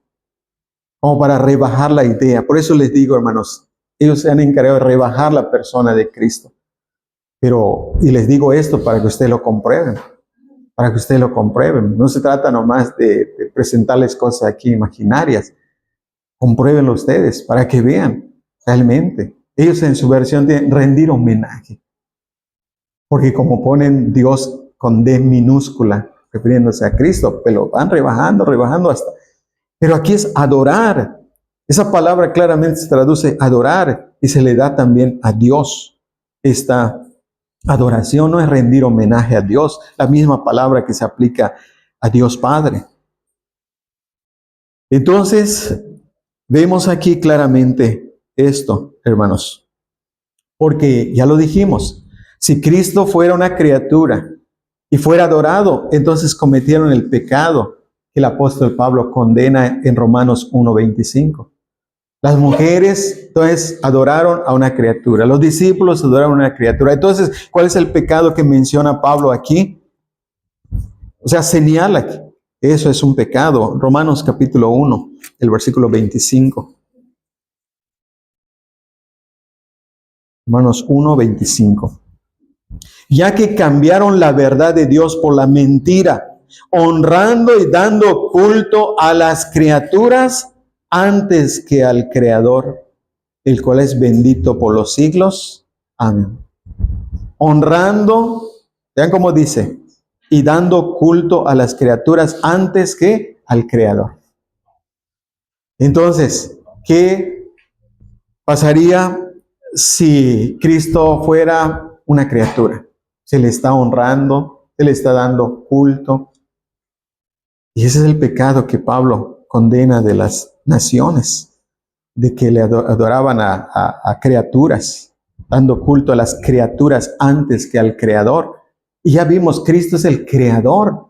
Como para rebajar la idea. Por eso les digo, hermanos, ellos se han encargado de rebajar la persona de Cristo. Y les digo esto para que ustedes lo comprueben. Para que ustedes lo comprueben. No se trata nomás de presentarles cosas aquí imaginarias. Compruébenlo ustedes para que vean realmente. Ellos en su versión de rendir homenaje. Porque como ponen Dios con D minúscula, refiriéndose a Cristo, pero van rebajando hasta. Pero aquí es adorar. Esa palabra claramente se traduce adorar y se le da también a Dios esta Adoración no es rendir homenaje a Dios, la misma palabra que se aplica a Dios Padre. Entonces, vemos aquí claramente esto, hermanos, porque ya lo dijimos, si Cristo fuera una criatura y fuera adorado, entonces cometieron el pecado que el apóstol Pablo condena en Romanos 1:25. Las mujeres, entonces, adoraron a una criatura. Los discípulos adoraron a una criatura. Entonces, ¿cuál es el pecado que menciona Pablo aquí? O sea, señala que eso es un pecado. Romanos capítulo 1, el versículo 25. Romanos 1:25. Ya que cambiaron la verdad de Dios por la mentira, honrando y dando culto a las criaturas antes que al Creador, el cual es bendito por los siglos. Amén. Honrando, vean cómo dice, y dando culto a las criaturas antes que al Creador. Entonces, ¿qué pasaría si Cristo fuera una criatura? Se le está honrando, se le está dando culto. Y ese es el pecado que Pablo condena de las naciones, de que le adoraban a criaturas, dando culto a las criaturas antes que al Creador. Y ya vimos, Cristo es el Creador.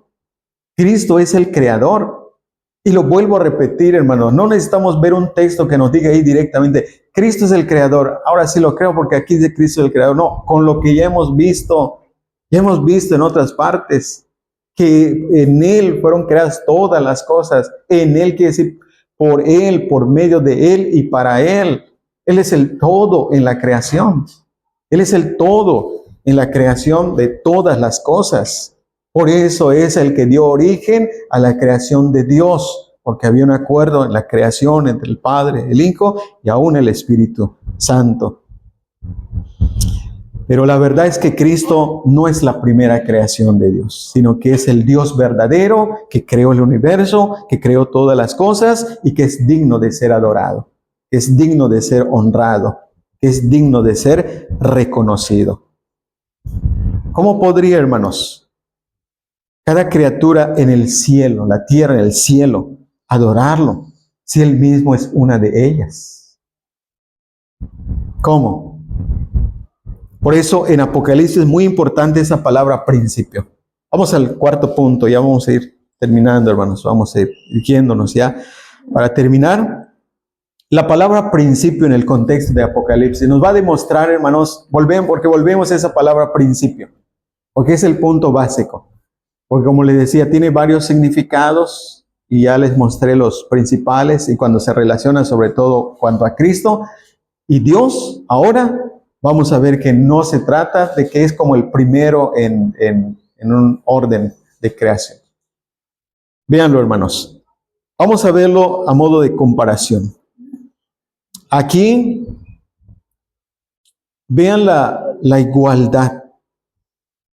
Cristo es el Creador. Y lo vuelvo a repetir, hermanos, no necesitamos ver un texto que nos diga ahí directamente, Cristo es el Creador. Ahora sí lo creo porque aquí dice Cristo es el Creador. No, con lo que ya hemos visto en otras partes, que en Él fueron creadas todas las cosas. En Él quiere decir por Él, por medio de Él y para Él. Él es el todo en la creación. Él es el todo en la creación de todas las cosas. Por eso es el que dio origen a la creación de Dios, porque había un acuerdo en la creación entre el Padre, el Hijo y aún el Espíritu Santo. Pero la verdad es que Cristo no es la primera creación de Dios, sino que es el Dios verdadero que creó el universo, que creó todas las cosas y que es digno de ser adorado, que es digno de ser honrado, que es digno de ser reconocido. ¿Cómo podría, hermanos, cada criatura en el cielo, la tierra, el cielo, adorarlo si Él mismo es una de ellas? ¿Cómo? Por eso en Apocalipsis es muy importante esa palabra principio. Vamos al cuarto punto, ya vamos a ir terminando, hermanos, vamos a ir dirigiéndonos ya. Para terminar, la palabra principio en el contexto de Apocalipsis nos va a demostrar, hermanos, porque volvemos a esa palabra principio, porque es el punto básico. Porque como les decía, tiene varios significados y ya les mostré los principales y cuando se relaciona sobre todo cuanto a Cristo y Dios, ahora vamos a ver que no se trata de que es como el primero en un orden de creación. Véanlo, hermanos. Vamos a verlo a modo de comparación. Aquí, vean la igualdad.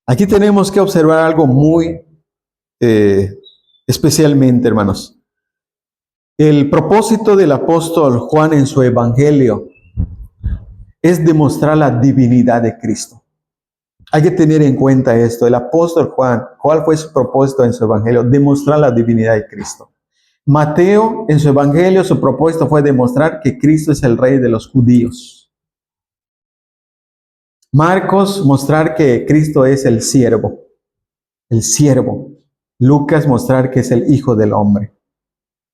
Aquí tenemos que observar algo muy especialmente, hermanos. El propósito del apóstol Juan en su evangelio es demostrar la divinidad de Cristo. Hay que tener en cuenta esto. El apóstol Juan, ¿cuál fue su propósito en su evangelio? Demostrar la divinidad de Cristo. Mateo, en su evangelio, su propósito fue demostrar que Cristo es el rey de los judíos. Marcos, mostrar que Cristo es el siervo. El siervo. Lucas, mostrar que es el Hijo del Hombre.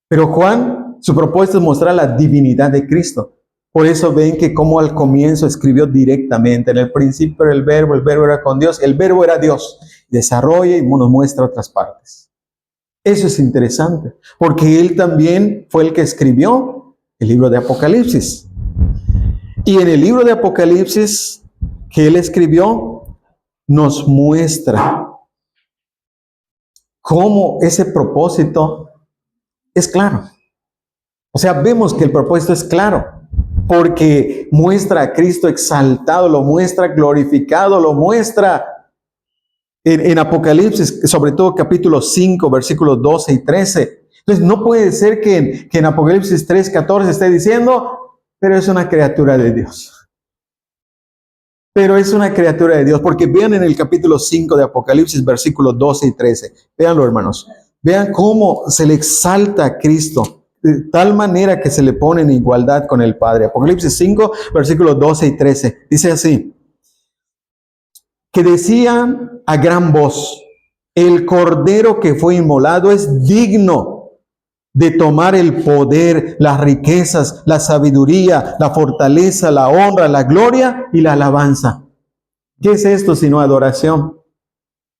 Pero Juan, su propósito es mostrar la divinidad de Cristo. Por eso ven que como al comienzo escribió directamente, en el principio era el verbo era con Dios, el verbo era Dios. Desarrolla y nos muestra otras partes. Eso es interesante, porque él también fue el que escribió el libro de Apocalipsis. Y en el libro de Apocalipsis que él escribió, nos muestra cómo ese propósito es claro. O sea, vemos que el propósito es claro, porque muestra a Cristo exaltado, lo muestra glorificado, lo muestra en Apocalipsis, sobre todo capítulo 5, versículos 12 y 13. Entonces, no puede ser que en Apocalipsis 3, 14 esté diciendo, pero es una criatura de Dios. pero es una criatura de Dios, porque vean en el capítulo 5 de Apocalipsis, versículos 12 y 13. Véanlo, hermanos. Vean cómo se le exalta a Cristo, de tal manera que se le pone en igualdad con el Padre. Apocalipsis 5, versículos 12 y 13. Dice así, que decían a gran voz, el Cordero que fue inmolado es digno de tomar el poder, las riquezas, la sabiduría, la fortaleza, la honra, la gloria y la alabanza. ¿Qué es esto sino adoración?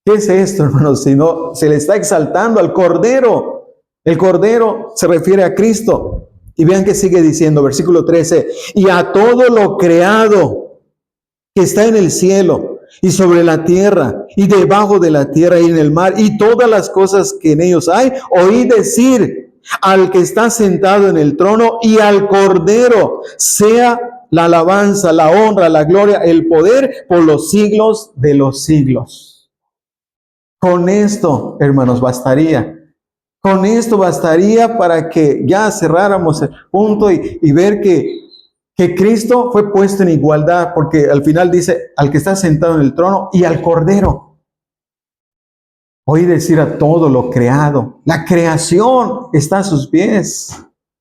¿Qué es esto, hermanos? Sino se le está exaltando al Cordero. El Cordero se refiere a Cristo. Y vean que sigue diciendo, versículo 13, y a todo lo creado que está en el cielo y sobre la tierra y debajo de la tierra y en el mar y todas las cosas que en ellos hay, oí decir al que está sentado en el trono y al Cordero, sea la alabanza, la honra, la gloria, el poder por los siglos de los siglos. Con esto, hermanos, bastaría. Con esto bastaría para que ya cerráramos el punto y ver que Cristo fue puesto en igualdad, porque al final dice al que está sentado en el trono y al Cordero. Oí decir a todo lo creado. La creación está a sus pies.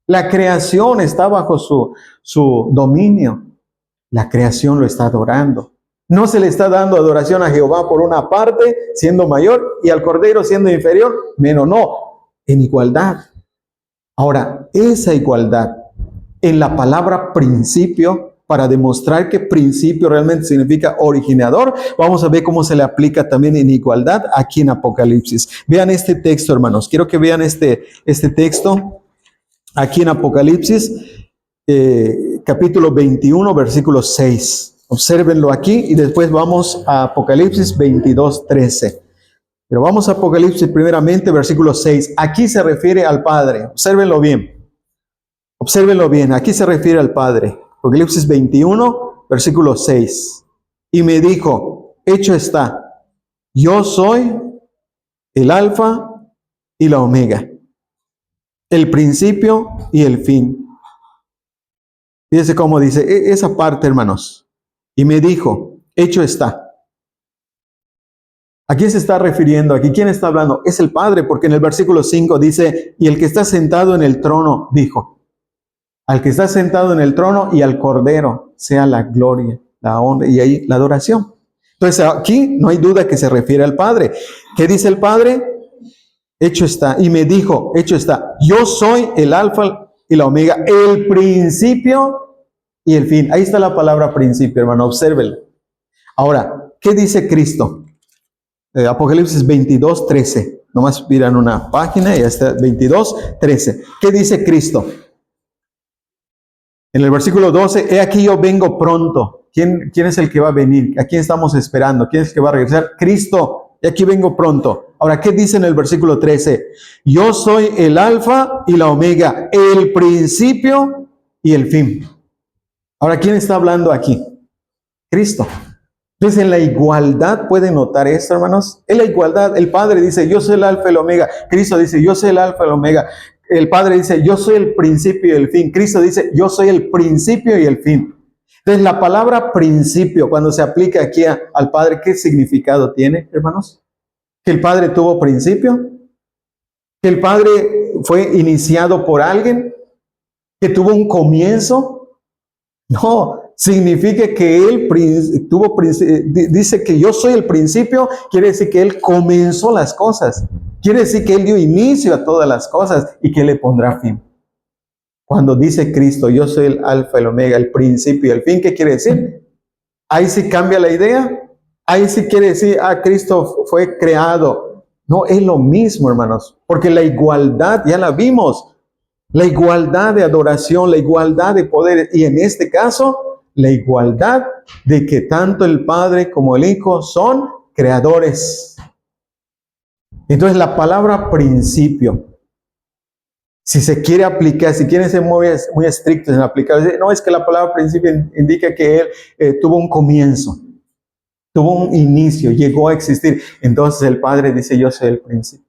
La creación está bajo su dominio. La creación lo está adorando. No se le está dando adoración a Jehová por una parte, siendo mayor, y al Cordero siendo inferior, menos, no, en igualdad. Ahora, esa igualdad en la palabra principio, para demostrar que principio realmente significa originador, vamos a ver cómo se le aplica también en igualdad aquí en Apocalipsis. Vean este texto, hermanos. Quiero que vean este texto aquí en Apocalipsis, capítulo 21, versículo 6. Obsérvenlo aquí y después vamos a Apocalipsis 22, 13. Pero vamos a Apocalipsis primeramente, versículo 6. Aquí se refiere al Padre. Obsérvenlo bien. Obsérvenlo bien. Aquí se refiere al Padre. Apocalipsis 21, versículo 6. Y me dijo, hecho está, yo soy el Alfa y la Omega, el principio y el fin. Fíjense cómo dice esa parte, hermanos. Y me dijo, hecho está. ¿A quién se está refiriendo aquí? ¿Quién está hablando? Es el Padre, porque en el versículo 5 dice, y el que está sentado en el trono dijo, al que está sentado en el trono y al Cordero sea la gloria, la honra y ahí la adoración. Entonces aquí no hay duda que se refiere al Padre. ¿Qué dice el Padre? Hecho está. Y me dijo, hecho está. Yo soy el Alfa y la Omega, el principio y el fin. Ahí está la palabra principio, hermano. Obsérvela. Ahora, ¿qué dice Cristo? Apocalipsis 22, 13. Nomás miran una página y ya está 22, 13. ¿Qué dice Cristo? En el versículo 12, he aquí yo vengo pronto. ¿Quién es el que va a venir? ¿A quién estamos esperando? ¿Quién es el que va a regresar? Cristo. Y aquí vengo pronto. Ahora, ¿qué dice en el versículo 13? Yo soy el Alfa y la Omega, el principio y el fin. Ahora, ¿quién está hablando aquí? Cristo. Entonces, en la igualdad, ¿pueden notar esto, hermanos? En la igualdad, el Padre dice, yo soy el Alfa y la Omega. Cristo dice, yo soy el Alfa y la Omega. El Padre dice, yo soy el principio y el fin. Cristo dice, yo soy el principio y el fin. Entonces, la palabra principio, cuando se aplica aquí al Padre, ¿qué significado tiene, hermanos? ¿Que el Padre tuvo principio? ¿Que el Padre fue iniciado por alguien? ¿Que tuvo un comienzo? No, significa que Él dice que yo soy el principio, quiere decir que Él comenzó las cosas. Quiere decir que Él dio inicio a todas las cosas y que Él le pondrá fin. Cuando dice Cristo, yo soy el Alfa y el Omega, el principio y el fin, ¿qué quiere decir? Ahí sí cambia la idea. Ahí sí quiere decir, Cristo fue creado. No, es lo mismo, hermanos, porque la igualdad ya la vimos. La igualdad de adoración, la igualdad de poder, y en este caso, la igualdad de que tanto el Padre como el Hijo son creadores. Entonces, la palabra principio, si se quiere aplicar, si quieren ser muy estrictos en aplicar, no, es que la palabra principio indica que Él tuvo un comienzo, tuvo un inicio, llegó a existir. Entonces, el Padre dice, yo soy el principio.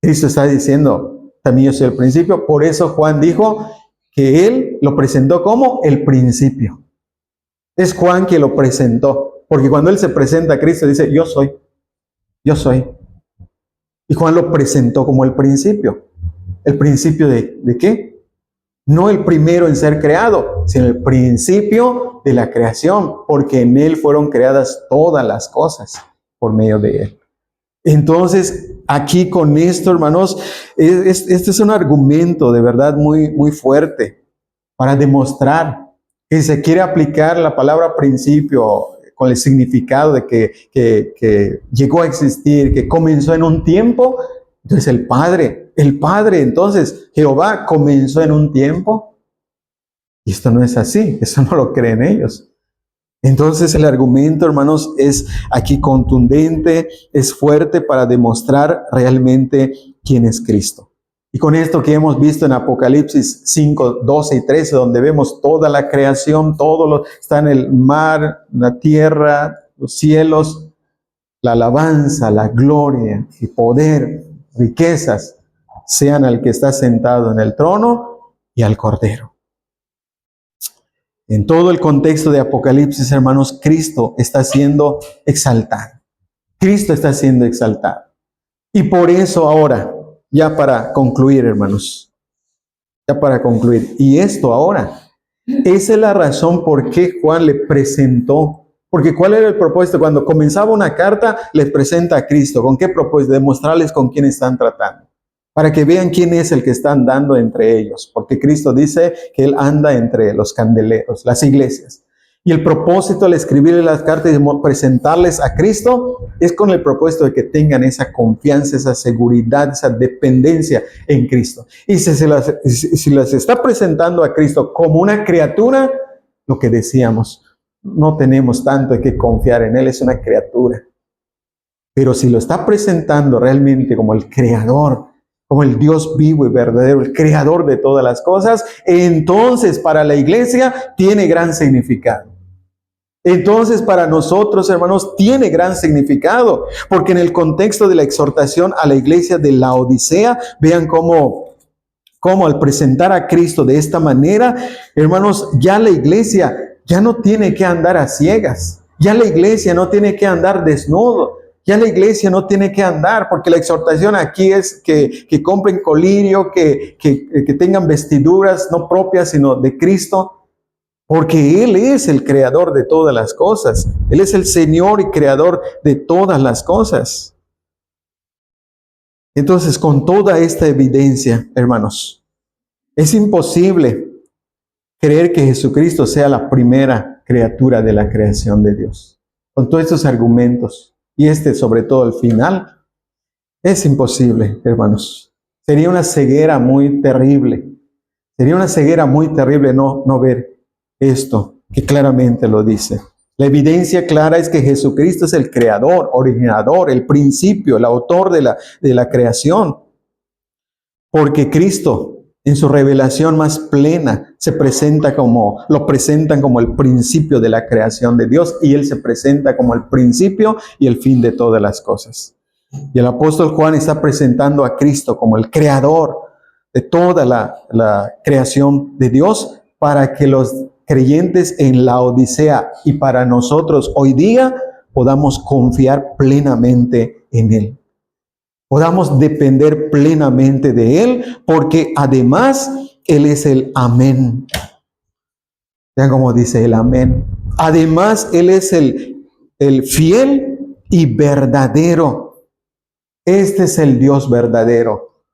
Cristo está diciendo, también yo soy el principio. Por eso Juan dijo que Él lo presentó como el principio. Es Juan quien lo presentó, porque cuando él se presenta a Cristo dice, yo soy, yo soy. Y Juan lo presentó como el principio. ¿El principio de qué? No el primero en ser creado, sino el principio de la creación, porque en él fueron creadas todas las cosas por medio de él. Entonces, aquí con esto, hermanos, este es un argumento de verdad muy, muy fuerte para demostrar que se quiere aplicar la palabra principio con el significado de que llegó a existir, que comenzó en un tiempo. Entonces el Padre, entonces Jehová comenzó en un tiempo. Y esto no es así, eso no lo creen ellos. Entonces el argumento, hermanos, es aquí contundente, es fuerte para demostrar realmente quién es Cristo. Y con esto que hemos visto en Apocalipsis 5, 12 y 13, donde vemos toda la creación, está en el mar, la tierra, los cielos, la alabanza, la gloria, el poder, riquezas, sean al que está sentado en el trono y al Cordero. En todo el contexto de Apocalipsis, hermanos, Cristo está siendo exaltado. Cristo está siendo exaltado. Y por eso ahora, ya para concluir, hermanos, ya para concluir, y esto ahora, esa es la razón por qué Juan le presentó. Porque ¿cuál era el propósito? Cuando comenzaba una carta, les presenta a Cristo. ¿Con qué propósito? Demostrarles con quién están tratando. Para que vean quién es el que está andando entre ellos. Porque Cristo dice que Él anda entre los candeleros, las iglesias. Y el propósito al escribirle las cartas y presentarles a Cristo es con el propósito de que tengan esa confianza, esa seguridad, esa dependencia en Cristo. Y si las está presentando a Cristo como una criatura, lo que decíamos, no tenemos tanto que confiar en Él, es una criatura. Pero si lo está presentando realmente como el Creador, como el Dios vivo y verdadero, el Creador de todas las cosas, entonces para la iglesia tiene gran significado. Entonces para nosotros, hermanos, tiene gran significado, porque en el contexto de la exhortación a la iglesia de Laodicea, vean cómo al presentar a Cristo de esta manera, hermanos, ya la iglesia ya no tiene que andar a ciegas, ya la iglesia no tiene que andar desnudo, ya la iglesia no tiene que andar, porque la exhortación aquí es que compren colirio, que tengan vestiduras no propias, sino de Cristo, porque Él es el creador de todas las cosas. Él es el Señor y creador de todas las cosas. Entonces, con toda esta evidencia, hermanos, es imposible creer que Jesucristo sea la primera criatura de la creación de Dios. Con todos estos argumentos, y sobre todo el final, es imposible, hermanos. Sería una ceguera muy terrible. Sería una ceguera muy terrible no ver esto, que claramente lo dice. La evidencia clara es que Jesucristo es el creador, originador, el principio, el autor de la creación. Porque Cristo, en su revelación más plena, lo presentan como el principio de la creación de Dios, y Él se presenta como el principio y el fin de todas las cosas. Y el apóstol Juan está presentando a Cristo como el creador de toda la creación de Dios, para que los creyentes en Laodicea y para nosotros hoy día podamos confiar plenamente en Él. Podamos depender plenamente de Él, porque además Él es el amén. Vean cómo dice el amén. Además, Él es el fiel y verdadero. Este es el Dios verdadero.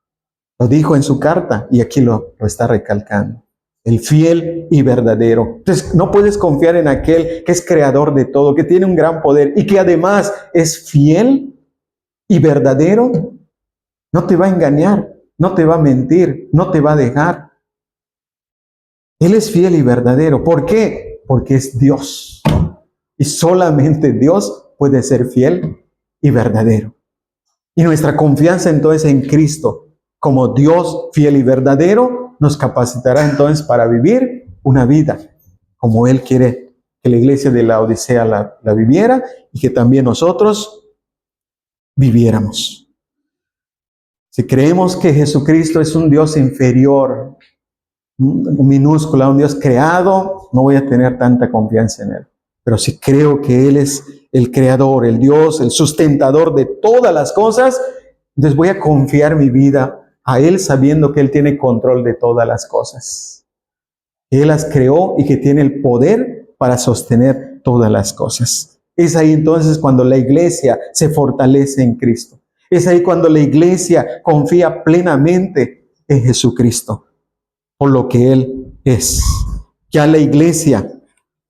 Lo dijo en su carta y aquí lo está recalcando. El fiel y verdadero. Entonces, no puedes confiar en aquel que es creador de todo, que tiene un gran poder y que además es fiel y verdadero. No te va a engañar, no te va a mentir, no te va a dejar. Él es fiel y verdadero. ¿Por qué? Porque es Dios. Y solamente Dios puede ser fiel y verdadero. Y nuestra confianza entonces en Cristo, como Dios fiel y verdadero, nos capacitará entonces para vivir una vida como Él quiere que la iglesia de la Odisea la viviera, y que también nosotros viviéramos. Si creemos que Jesucristo es un Dios inferior, minúscula, un Dios creado, no voy a tener tanta confianza en Él. Pero si creo que Él es el creador, el Dios, el sustentador de todas las cosas, entonces voy a confiar mi vida a Él sabiendo que Él tiene control de todas las cosas. Él las creó y que tiene el poder para sostener todas las cosas. Es ahí entonces cuando la iglesia se fortalece en Cristo. Es ahí cuando la iglesia confía plenamente en Jesucristo por lo que Él es. Ya la iglesia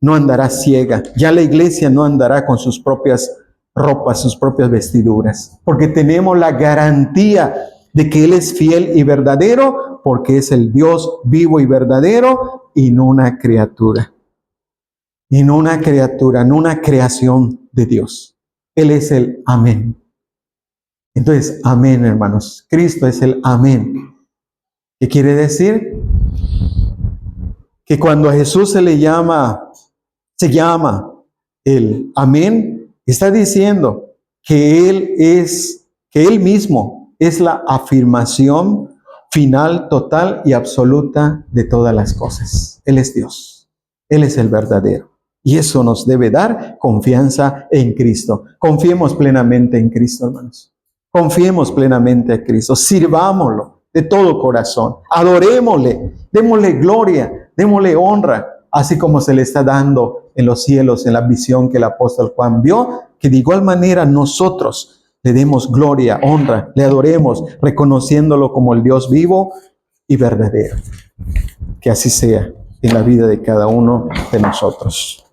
no andará ciega, ya la iglesia no andará con sus propias ropas, sus propias vestiduras, porque tenemos la garantía de que Él es fiel y verdadero, porque es el Dios vivo y verdadero y no una criatura. Y no una criatura, no una creación de Dios. Él es el amén. Entonces, amén, hermanos. Cristo es el amén. ¿Qué quiere decir? Que cuando a Jesús se llama el amén, está diciendo que Él mismo es la afirmación final, total y absoluta de todas las cosas. Él es Dios. Él es el verdadero. Y eso nos debe dar confianza en Cristo. Confiemos plenamente en Cristo, hermanos. Confiemos plenamente a Cristo. Sirvámoslo de todo corazón. Adorémosle. Démosle gloria. Démosle honra. Así como se le está dando en los cielos, en la visión que el apóstol Juan vio, que de igual manera nosotros le demos gloria, honra, le adoremos, reconociéndolo como el Dios vivo y verdadero. Que así sea en la vida de cada uno de nosotros.